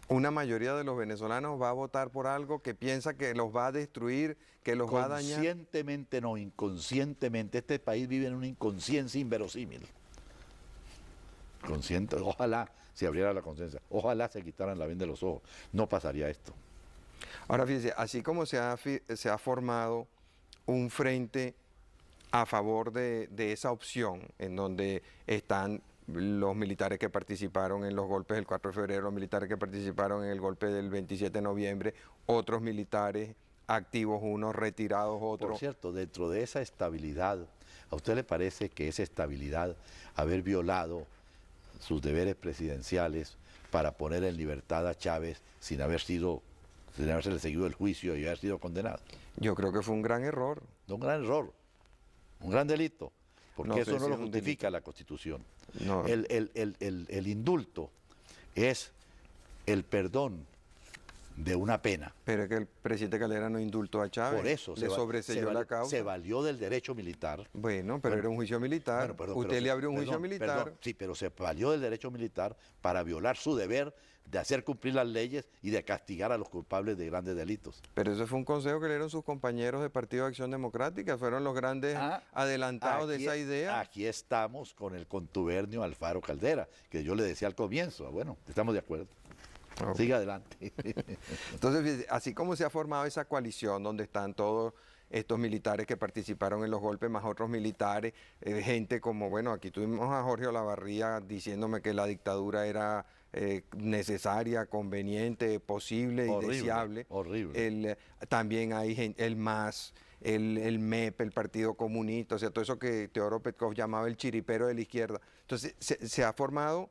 una mayoría de los venezolanos va a votar por algo que piensa que los va a destruir, que los va a dañar? Conscientemente no, inconscientemente. Este país vive en una inconsciencia inverosímil. Consciente, ojalá se abriera la conciencia, ojalá se quitaran la venda de los ojos, no pasaría esto. Ahora fíjese, así como se ha formado un frente a favor de esa opción, en donde están los militares que participaron en los golpes del 4 de febrero, los militares que participaron en el golpe del 27 de noviembre, otros militares activos, unos retirados, otros. Por cierto, dentro de esa estabilidad, ¿a usted le parece que esa estabilidad, haber violado sus deberes presidenciales para poner en libertad a Chávez sin habérsele seguido el juicio y haber sido condenado? Yo creo que fue un gran error. Un gran error, un gran delito, porque eso no lo justifica la Constitución. No. El indulto es el perdón de una pena. Pero es que el presidente Caldera no indultó a Chávez. Por eso le sobreseyó la causa. se valió del derecho militar. Bueno, pero era un juicio militar. Bueno, perdón, Usted le abrió un juicio militar. Perdón, sí, pero se valió del derecho militar para violar su deber de hacer cumplir las leyes y de castigar a los culpables de grandes delitos. Pero eso fue un consejo que le dieron sus compañeros de Partido de Acción Democrática. Fueron los grandes adelantados de esa idea. Aquí estamos con el contubernio Alfaro Caldera, que yo le decía al comienzo. Bueno, estamos de acuerdo. Okay. Sigue adelante. Entonces, así como se ha formado esa coalición donde están todos estos militares que participaron en los golpes, más otros militares, gente como, bueno, aquí tuvimos a Jorge Olavarría diciéndome que la dictadura era necesaria, conveniente, posible y deseable. Horrible. También hay gente, el MAS, el MEP, el Partido Comunista, o sea, todo eso que Teodoro Petkov llamaba el chiripero de la izquierda. Entonces, se ha formado.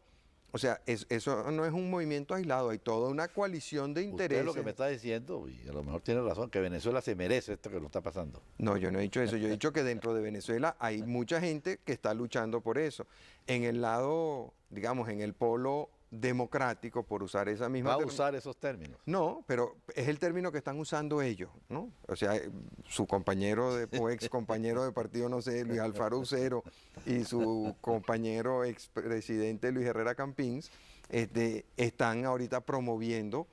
O sea, eso no es un movimiento aislado, hay toda una coalición de intereses. Usted lo que me está diciendo, y a lo mejor tiene razón, que Venezuela se merece esto que nos está pasando. No, yo no he dicho eso, yo he dicho que dentro de Venezuela hay mucha gente que está luchando por eso. En el lado, digamos, en el polo democrático, por usar esa misma... ¿Va a usar esos términos? No, pero es el término que están usando ellos, ¿no? O sea, su compañero o ex compañero de partido, no sé, Luis Alfaro Ucero, y su compañero expresidente Luis Herrera Campins, están ahorita promoviendo,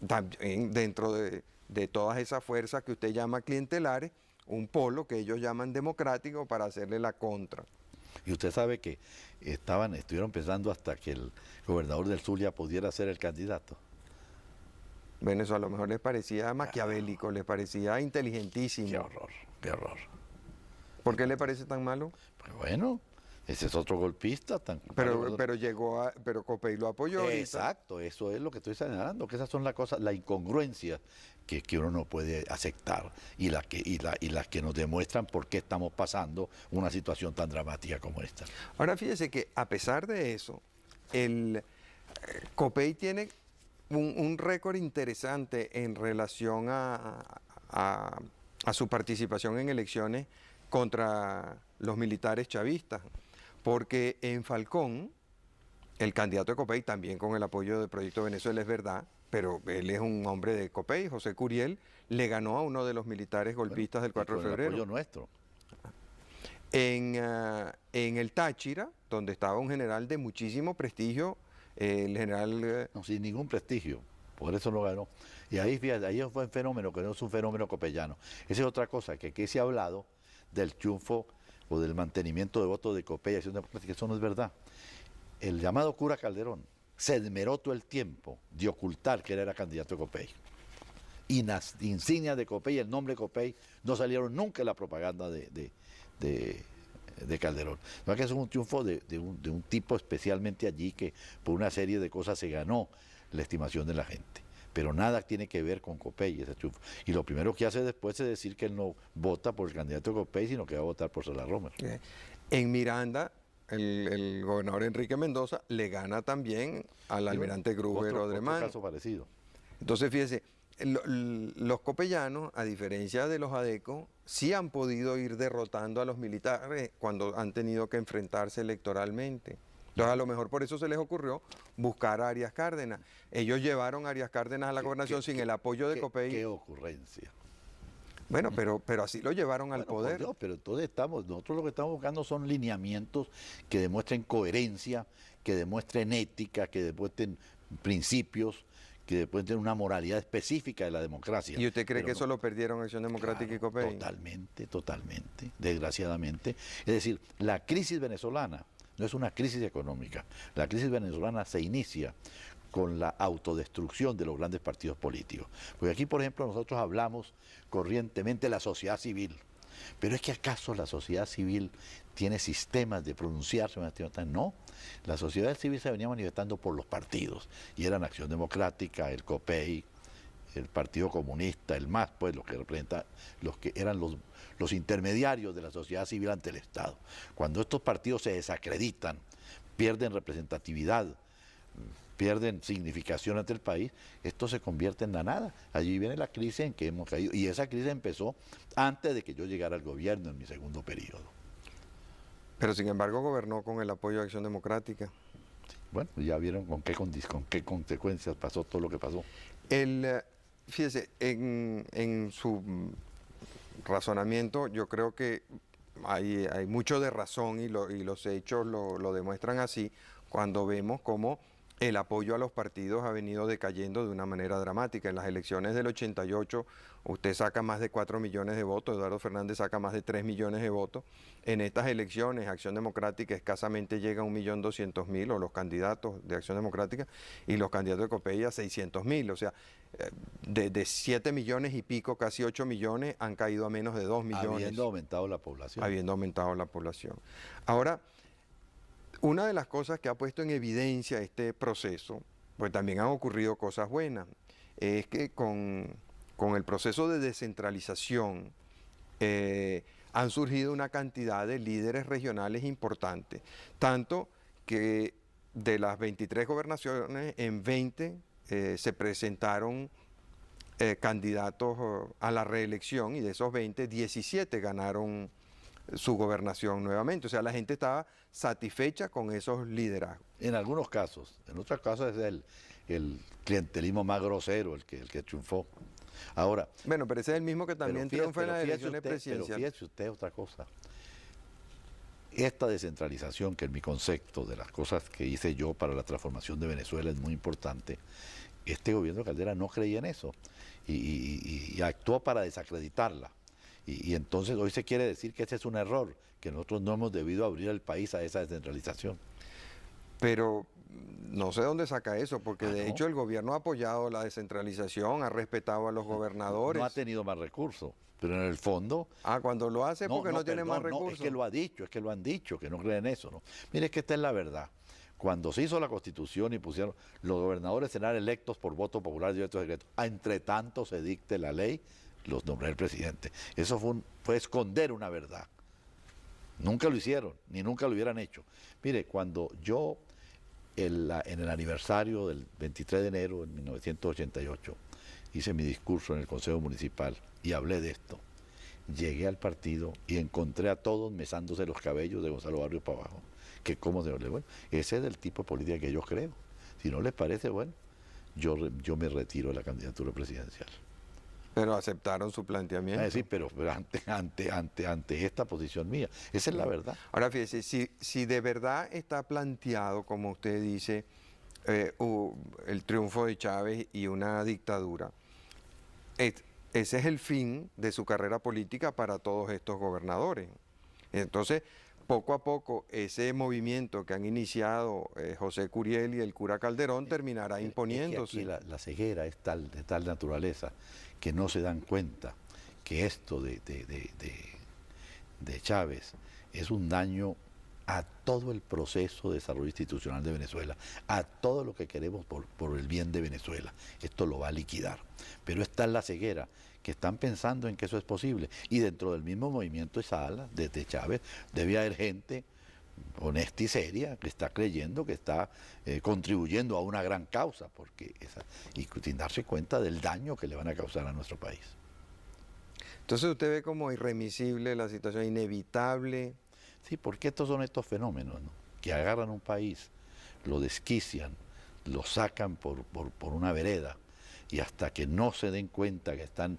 también dentro de todas esas fuerzas que usted llama clientelares, un polo que ellos llaman democrático para hacerle la contra. Y usted sabe que estuvieron pensando hasta que el gobernador del Zulia pudiera ser el candidato. Bueno, eso a lo mejor les parecía maquiavélico, les parecía inteligentísimo. Qué horror, qué horror. ¿Por qué le parece tan malo? Pues bueno, ese es otro golpista. Pero Copey lo apoyó. Exacto, eso es lo que estoy señalando, que esas son las cosas, la incongruencia que uno no puede aceptar y las que nos demuestran por qué estamos pasando una situación tan dramática como esta. Ahora fíjese que a pesar de eso, Copey tiene un récord interesante en relación a su participación en elecciones contra los militares chavistas, porque en Falcón, el candidato de Copey, también con el apoyo del Proyecto Venezuela, es verdad, pero él es un hombre de Copey, José Curiel, le ganó a uno de los militares golpistas del 4 de febrero. El apoyo nuestro. En el Táchira, donde estaba un general de muchísimo prestigio, el general... No, sin ningún prestigio, por eso lo ganó. Y ahí, fíjate, ahí fue un fenómeno que no es un fenómeno copellano. Esa es otra cosa, que aquí se ha hablado del triunfo o del mantenimiento de votos de Copey, Acción Democrática, eso no es verdad. El llamado cura Calderón se esmeró todo el tiempo de ocultar que él era candidato de Copey. Y las insignias de Copey, el nombre Copey, no salieron nunca en la propaganda de Calderón. No es que es un triunfo de un tipo especialmente allí que por una serie de cosas se ganó la estimación de la gente. Pero nada tiene que ver con Copey ese triunfo. Y lo primero que hace después es decir que él no vota por el candidato de Copey, sino que va a votar por Solá Romer. En Miranda, el gobernador Enrique Mendoza le gana también al almirante Gruber Odremán. Otro caso parecido. Entonces, fíjese, los copellanos, a diferencia de los adecos, sí han podido ir derrotando a los militares cuando han tenido que enfrentarse electoralmente. Entonces, a lo mejor por eso se les ocurrió buscar a Arias Cárdenas. Ellos llevaron a Arias Cárdenas a la gobernación sin el apoyo de Copey. ¡Qué ocurrencia! Bueno, pero así lo llevaron al poder. Por Dios, pero entonces nosotros lo que estamos buscando son lineamientos que demuestren coherencia, que demuestren ética, que demuestren principios, que demuestren una moralidad específica de la democracia. ¿Y usted cree que eso lo perdieron Acción Democrática y Copey? Totalmente, desgraciadamente. Es decir, la crisis venezolana no es una crisis económica. La crisis venezolana se inicia con la autodestrucción de los grandes partidos políticos. Porque aquí, por ejemplo, nosotros hablamos corrientemente de la sociedad civil. Pero es que acaso la sociedad civil tiene sistemas de pronunciarse. No, la sociedad civil se venía manifestando por los partidos. Y eran Acción Democrática, el Copey, el Partido Comunista, el MAS, pues los que eran los intermediarios de la sociedad civil ante el Estado. Cuando estos partidos se desacreditan, pierden representatividad, pierden significación ante el país, esto se convierte en la nada. Allí viene la crisis en que hemos caído. Y esa crisis empezó antes de que yo llegara al gobierno en mi segundo periodo. Pero sin embargo gobernó con el apoyo de Acción Democrática. Bueno, ya vieron con qué consecuencias pasó todo lo que pasó. fíjese, en su razonamiento yo creo que hay mucho de razón y los hechos lo demuestran así cuando vemos cómo el apoyo a los partidos ha venido decayendo de una manera dramática. En las elecciones del 88 usted saca más de 4 millones de votos, Eduardo Fernández saca más de 3 millones de votos. En estas elecciones Acción Democrática escasamente llega a 1.200.000, o los candidatos de Acción Democrática, y los candidatos de Copella 600.000. O sea, de 7 millones y pico, casi 8 millones, han caído a menos de 2 millones. Habiendo aumentado la población. Habiendo aumentado la población. Ahora, una de las cosas que ha puesto en evidencia este proceso, pues también han ocurrido cosas buenas, es que con el proceso de descentralización han surgido una cantidad de líderes regionales importantes, tanto que de las 23 gobernaciones, en 20 se presentaron candidatos a la reelección, y de esos 20, 17 ganaron su gobernación nuevamente. O sea, la gente estaba satisfecha con esos liderazgos. En algunos casos. En otros casos es el clientelismo más grosero el que triunfó. Ahora, bueno, pero ese es el mismo que también triunfa en las elecciones presidenciales. Pero fíjese usted otra cosa. Esta descentralización, que en mi concepto de las cosas que hice yo para la transformación de Venezuela es muy importante, este gobierno de Caldera no creía en eso y actuó para desacreditarla. Y entonces hoy se quiere decir que ese es un error, que nosotros no hemos debido abrir el país a esa descentralización. Pero no sé dónde saca eso, porque de hecho el gobierno ha apoyado la descentralización, ha respetado a los gobernadores. No ha tenido más recursos, pero en el fondo... Cuando lo hace porque no tiene más recursos. No, es que lo ha dicho, es que lo han dicho, que no creen en eso, ¿no? Mire, es que esta es la verdad. Cuando se hizo la Constitución y pusieron los gobernadores serán electos por voto popular directo secreto, entre tanto se dicte la ley, los nombra el presidente. Eso fue esconder una verdad. Nunca lo hicieron, ni nunca lo hubieran hecho. Mire, cuando yo, en el aniversario del 23 de enero de 1988, hice mi discurso en el Consejo Municipal y hablé de esto, llegué al partido y encontré a todos mesándose los cabellos de Gonzalo Barrios para abajo. Que cómo se bueno, ese es el tipo de política que yo creo. Si no les parece, bueno, yo me retiro de la candidatura presidencial. Pero aceptaron su planteamiento. Sí, pero ante esta posición mía. Esa es la verdad. Ahora fíjese, si de verdad está planteado, como usted dice, el triunfo de Chávez y una dictadura, ese es el fin de su carrera política para todos estos gobernadores. Entonces, poco a poco, ese movimiento que han iniciado José Curiel y el cura Calderón terminará imponiéndose. Es que aquí la ceguera es de tal naturaleza que no se dan cuenta que esto de Chávez es un daño a todo el proceso de desarrollo institucional de Venezuela, a todo lo que queremos por el bien de Venezuela. Esto lo va a liquidar. Pero está en la ceguera, que están pensando en que eso es posible. Y dentro del mismo movimiento esa ala, desde Chávez, debe haber gente honesta y seria que está creyendo que está contribuyendo a una gran causa, y sin darse cuenta del daño que le van a causar a nuestro país. Entonces usted ve como irremisible la situación, inevitable. Sí, porque estos son estos fenómenos, ¿no? Que agarran un país, lo desquician, lo sacan por una vereda, y hasta que no se den cuenta que están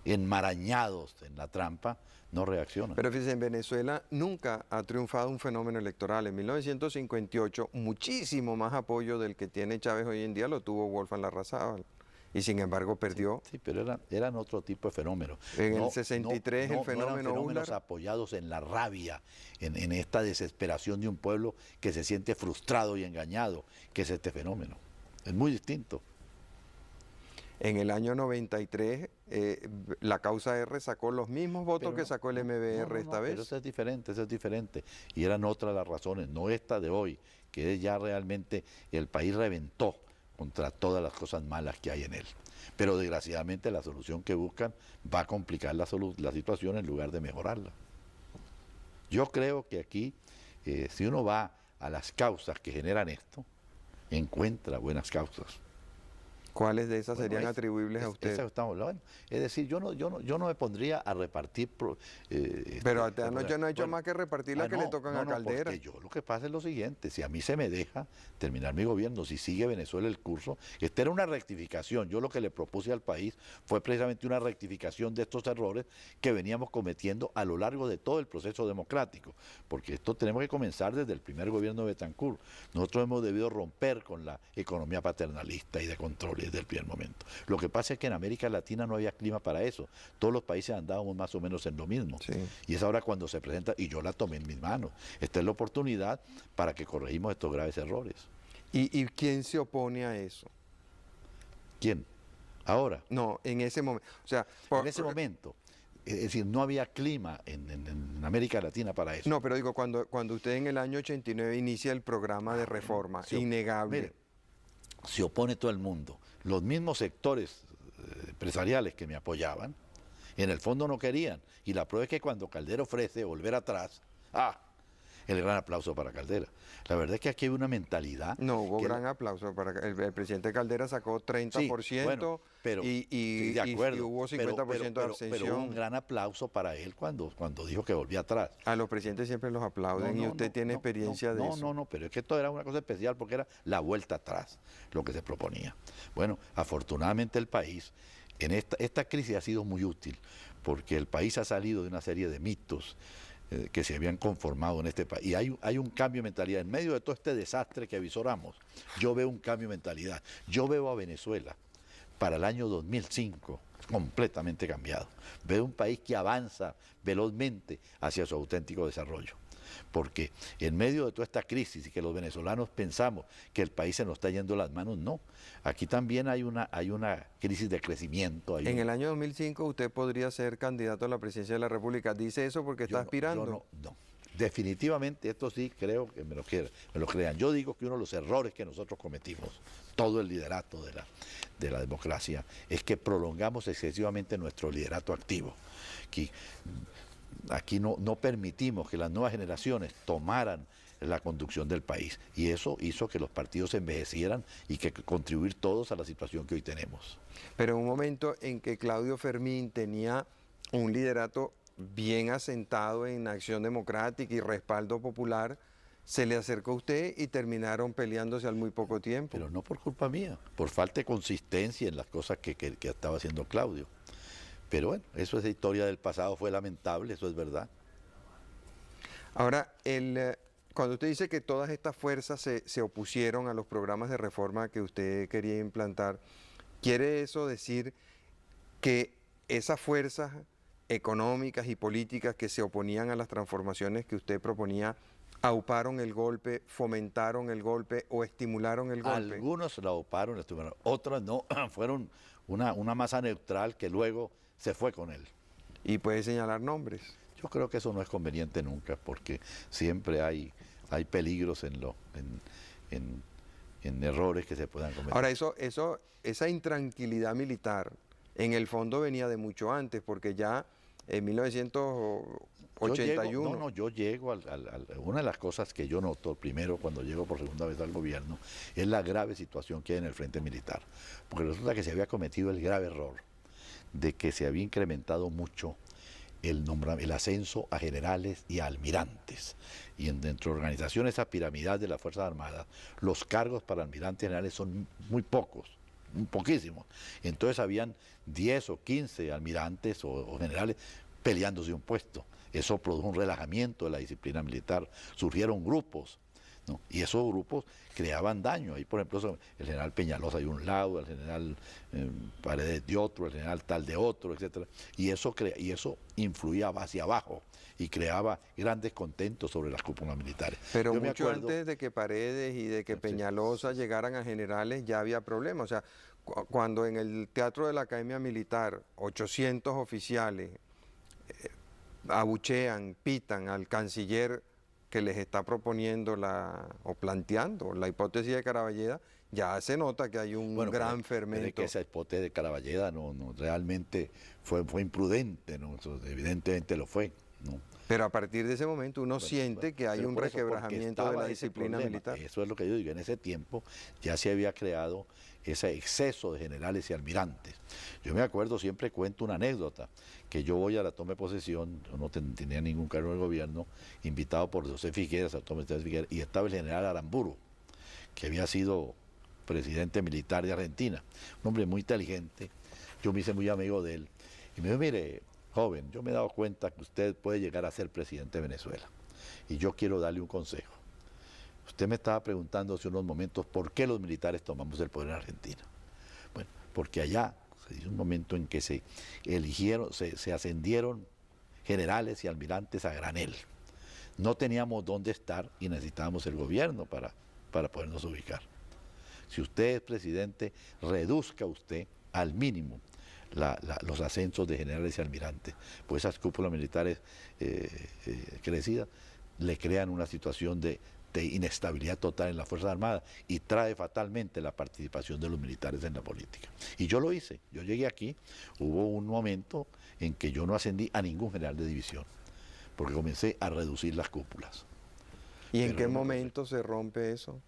enmarañados en la trampa, no reaccionan. Pero fíjense, en Venezuela nunca ha triunfado un fenómeno electoral. En 1958, muchísimo más apoyo del que tiene Chávez hoy en día lo tuvo Wolfgang Larrazábal. Y sin embargo perdió. Sí, pero eran otro tipo de fenómenos. En el 63 el fenómeno eran fenómenos apoyados en la rabia, en esta desesperación de un pueblo que se siente frustrado y engañado, que es este fenómeno. Es muy distinto. En el año 93, la causa R sacó los mismos votos que sacó el MBR esta vez. Pero eso es diferente. Y eran otras las razones, no esta de hoy, que ya realmente el país reventó contra todas las cosas malas que hay en él. Pero desgraciadamente la solución que buscan va a complicar la situación en lugar de mejorarla. Yo creo que aquí, si uno va a las causas que generan esto, encuentra buenas causas. ¿Cuáles de esas Bueno, serían atribuibles a usted? esa que estamos hablando. Es decir, yo no me pondría a repartir... Pero hasta anoche no ha hecho bueno, más que repartir las que le tocan a Caldera. porque yo lo que pasa es lo siguiente, si a mí se me deja terminar mi gobierno, si sigue Venezuela el curso, esta era una rectificación. Yo lo que le propuse al país fue precisamente una rectificación de estos errores que veníamos cometiendo a lo largo de todo el proceso democrático, porque esto tenemos que comenzar desde el primer gobierno de Betancur. Nosotros hemos debido romper con la economía paternalista y de control desde el primer momento. Lo que pasa es que en América Latina no había clima para eso. Todos los países andábamos más o menos en lo mismo. Sí. Y es ahora cuando se presenta, y yo la tomé en mis manos. Esta es la oportunidad para que corregimos estos graves errores. ¿Y quién se opone a eso? ¿Quién? Ahora. No, en ese momento. O sea, En ese momento. Es decir, no había clima en América Latina para eso. No, pero digo, cuando usted en el año 89 inicia el programa de reforma, innegable. Mire, se opone todo el mundo. Los mismos sectores empresariales que me apoyaban, en el fondo no querían. Y la prueba es que cuando Caldera ofrece volver atrás, el gran aplauso para Caldera. La verdad es que aquí hay una mentalidad. No, hubo gran aplauso para el presidente Caldera sacó 30%, sí, bueno, pero, y de acuerdo, y hubo 50% de abstención. Pero hubo un gran aplauso para él cuando dijo que volvía atrás. A los presidentes siempre los aplauden y usted tiene experiencia de eso. No, pero es que esto era una cosa especial porque era la vuelta atrás lo que se proponía. Bueno, afortunadamente el país, en esta crisis ha sido muy útil porque el país ha salido de una serie de mitos que se habían conformado en este país. Y hay un cambio de mentalidad. En medio de todo este desastre que avisoramos, yo veo un cambio de mentalidad. Yo veo a Venezuela para el año 2005 completamente cambiado. Veo un país que avanza velozmente hacia su auténtico desarrollo. Porque en medio de toda esta crisis y que los venezolanos pensamos que el país se nos está yendo las manos, no. Aquí también hay una crisis de crecimiento. En el año 2005 usted podría ser candidato a la presidencia de la República. ¿Dice eso porque está aspirando? No. Definitivamente, esto sí creo que me lo crean. Yo digo que uno de los errores que nosotros cometimos, todo el liderato de la democracia, es que prolongamos excesivamente nuestro liderato activo. Aquí no permitimos que las nuevas generaciones tomaran la conducción del país y eso hizo que los partidos se envejecieran y que contribuir todos a la situación que hoy tenemos. Pero en un momento en que Claudio Fermín tenía un liderato bien asentado en Acción Democrática y respaldo popular, se le acercó a usted y terminaron peleándose al muy poco tiempo. Pero no por culpa mía, por falta de consistencia en las cosas que estaba haciendo Claudio. Pero bueno, eso es historia del pasado, fue lamentable, eso es verdad. Ahora, cuando usted dice que todas estas fuerzas se opusieron a los programas de reforma que usted quería implantar, ¿quiere eso decir que esas fuerzas económicas y políticas que se oponían a las transformaciones que usted proponía auparon el golpe, fomentaron el golpe o estimularon el golpe? Algunos la auparon, otros no, fueron una masa neutral que luego se fue con él. ¿Y puede señalar nombres? Yo creo que eso no es conveniente nunca, porque siempre hay peligros en errores que se puedan cometer. Ahora, esa intranquilidad militar, en el fondo venía de mucho antes, porque ya en 1981... Yo llego una de las cosas que yo noto primero cuando llego por segunda vez al gobierno es la grave situación que hay en el frente militar, porque resulta que se había cometido el grave error de que se había incrementado mucho el ascenso a generales y a almirantes. Y dentro de organizaciones esa piramidal de las Fuerzas Armadas, los cargos para almirantes y generales son muy pocos, poquísimos. Entonces habían 10 o 15 almirantes o generales peleándose un puesto. Eso produjo un relajamiento de la disciplina militar. Surgieron grupos, ¿no? Y esos grupos creaban daño. Ahí, por ejemplo, el general Peñalosa de un lado, el general Paredes de otro, el general tal de otro, etcétera. Y eso influía hacia abajo y creaba grandes contentos sobre las cúpulas militares. Pero mucho antes de que Paredes y de que Peñalosa llegaran a generales ya había problemas. O sea, cuando en el Teatro de la Academia Militar 800 oficiales abuchean, pitan al canciller que les está proponiendo o planteando la hipótesis de Caravalleda, ya se nota que hay un gran fermento. Pero es que esa hipótesis de Caravalleda no realmente fue imprudente, ¿no? Evidentemente lo fue. ¿no? Pero a partir de ese momento uno siente que hay pero un por eso, porque resquebrajamiento de estaba la ese disciplina problema. militar. Eso es lo que yo digo, en ese tiempo ya se había creado ese exceso de generales y almirantes. Yo me acuerdo, siempre cuento una anécdota, que yo voy a la toma de posesión, yo no tenía ningún cargo en el gobierno, invitado por José Figueras, a la toma de Figueras, y estaba el general Aramburu, que había sido presidente militar de Argentina, un hombre muy inteligente. Yo me hice muy amigo de él, y me dijo: mire, joven, yo me he dado cuenta que usted puede llegar a ser presidente de Venezuela, y yo quiero darle un consejo. Usted me estaba preguntando hace unos momentos por qué los militares tomamos el poder en Argentina. Bueno, porque allá se hizo un momento en que se eligieron, se ascendieron generales y almirantes a granel. No teníamos dónde estar y necesitábamos el gobierno para podernos ubicar. Si usted es presidente, reduzca usted al mínimo los ascensos de generales y almirantes, pues esas cúpulas militares crecidas le crean una situación de inestabilidad total en las Fuerzas Armadas y trae fatalmente la participación de los militares en la política. Y yo lo hice, yo llegué aquí, hubo un momento en que yo no ascendí a ningún general de división, porque comencé a reducir las cúpulas. ¿Y en qué momento se rompe eso?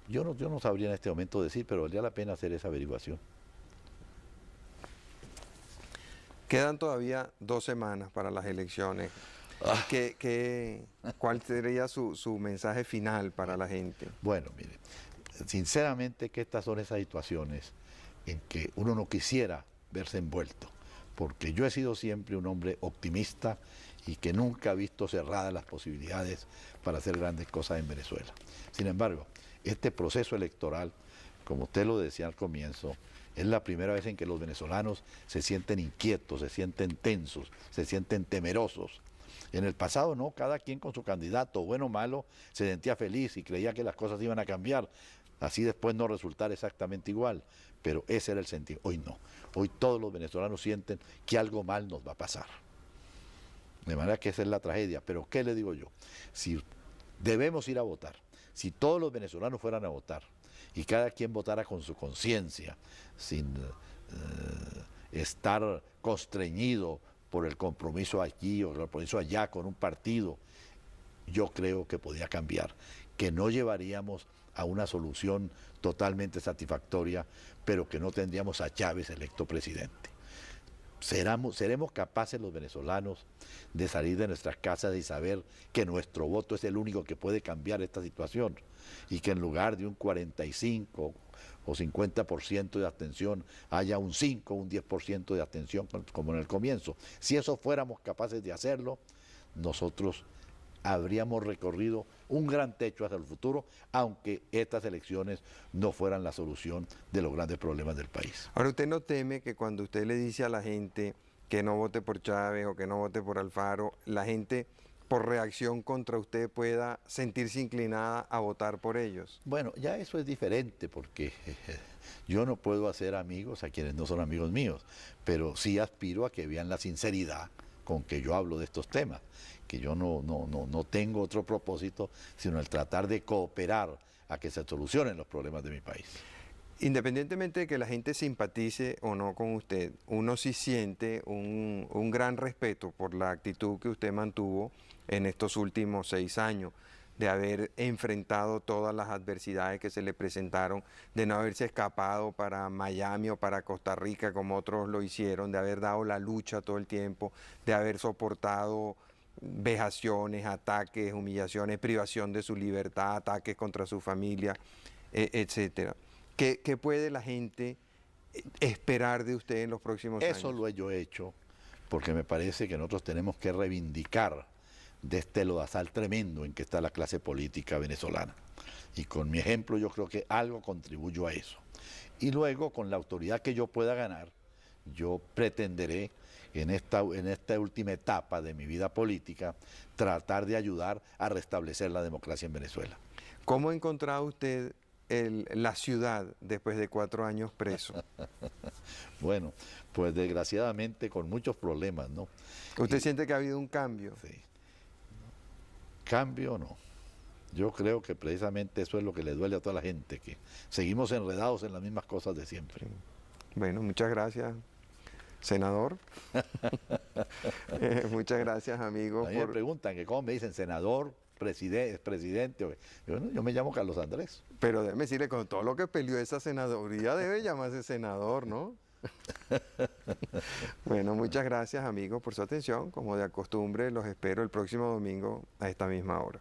Yo no sabría en este momento decir, pero valdría la pena hacer esa averiguación. Quedan todavía 2 semanas para las elecciones. ¿Cuál sería su mensaje final para la gente? Bueno, mire, sinceramente que estas son esas situaciones en que uno no quisiera verse envuelto, porque yo he sido siempre un hombre optimista y que nunca ha visto cerradas las posibilidades para hacer grandes cosas en Venezuela. Sin embargo, este proceso electoral, como usted lo decía al comienzo, es la primera vez en que los venezolanos se sienten inquietos, se sienten tensos, se sienten temerosos. En el pasado no, cada quien con su candidato, bueno o malo, se sentía feliz y creía que las cosas iban a cambiar, así después no resultar exactamente igual, pero ese era el sentido. Hoy no, hoy todos los venezolanos sienten que algo mal nos va a pasar. De manera que esa es la tragedia, pero ¿qué le digo yo? Si debemos ir a votar, si todos los venezolanos fueran a votar y cada quien votara con su conciencia, sin estar constreñido por el compromiso aquí o el compromiso allá con un partido, yo creo que podía cambiar, que no llevaríamos a una solución totalmente satisfactoria, pero que no tendríamos a Chávez electo presidente. Seremos capaces los venezolanos de salir de nuestras casas y saber que nuestro voto es el único que puede cambiar esta situación y que en lugar de un 45 o 50% de abstención haya un 5 o un 10% de abstención como en el comienzo. Si eso fuéramos capaces de hacerlo, nosotros habríamos recorrido un gran techo hacia el futuro, aunque estas elecciones no fueran la solución de los grandes problemas del país. Ahora, ¿usted no teme que cuando usted le dice a la gente que no vote por Chávez o que no vote por Alfaro, la gente por reacción contra usted pueda sentirse inclinada a votar por ellos? Bueno, ya eso es diferente porque yo no puedo hacer amigos a quienes no son amigos míos, pero sí aspiro a que vean la sinceridad con que yo hablo de estos temas, que yo no tengo otro propósito sino el tratar de cooperar a que se solucionen los problemas de mi país. Independientemente de que la gente simpatice o no con usted, uno sí siente un gran respeto por la actitud que usted mantuvo en estos últimos 6 años, de haber enfrentado todas las adversidades que se le presentaron, de no haberse escapado para Miami o para Costa Rica como otros lo hicieron, de haber dado la lucha todo el tiempo, de haber soportado vejaciones, ataques, humillaciones, privación de su libertad, ataques contra su familia, etcétera. ¿Qué puede la gente esperar de usted en los próximos años? Eso lo he yo hecho porque me parece que nosotros tenemos que reivindicar de este lodazal tremendo en que está la clase política venezolana. Y con mi ejemplo yo creo que algo contribuyo a eso. Y luego, con la autoridad que yo pueda ganar, yo pretenderé en esta última etapa de mi vida política tratar de ayudar a restablecer la democracia en Venezuela. ¿Cómo ha encontrado usted la ciudad después de 4 años preso? Bueno, pues desgraciadamente con muchos problemas, ¿no? ¿Usted siente que ha habido un cambio? Sí. ¿Cambio o no? Yo creo que precisamente eso es lo que le duele a toda la gente, que seguimos enredados en las mismas cosas de siempre. Bueno, muchas gracias. Senador. Muchas gracias, amigo. A mí me preguntan que cómo me dicen senador, presidente. Yo me llamo Carlos Andrés. Pero déjeme decirle, con todo lo que peleó esa senaduría, debe llamarse senador, ¿no? Bueno, muchas gracias, amigos, por su atención. Como de costumbre, los espero el próximo domingo a esta misma hora.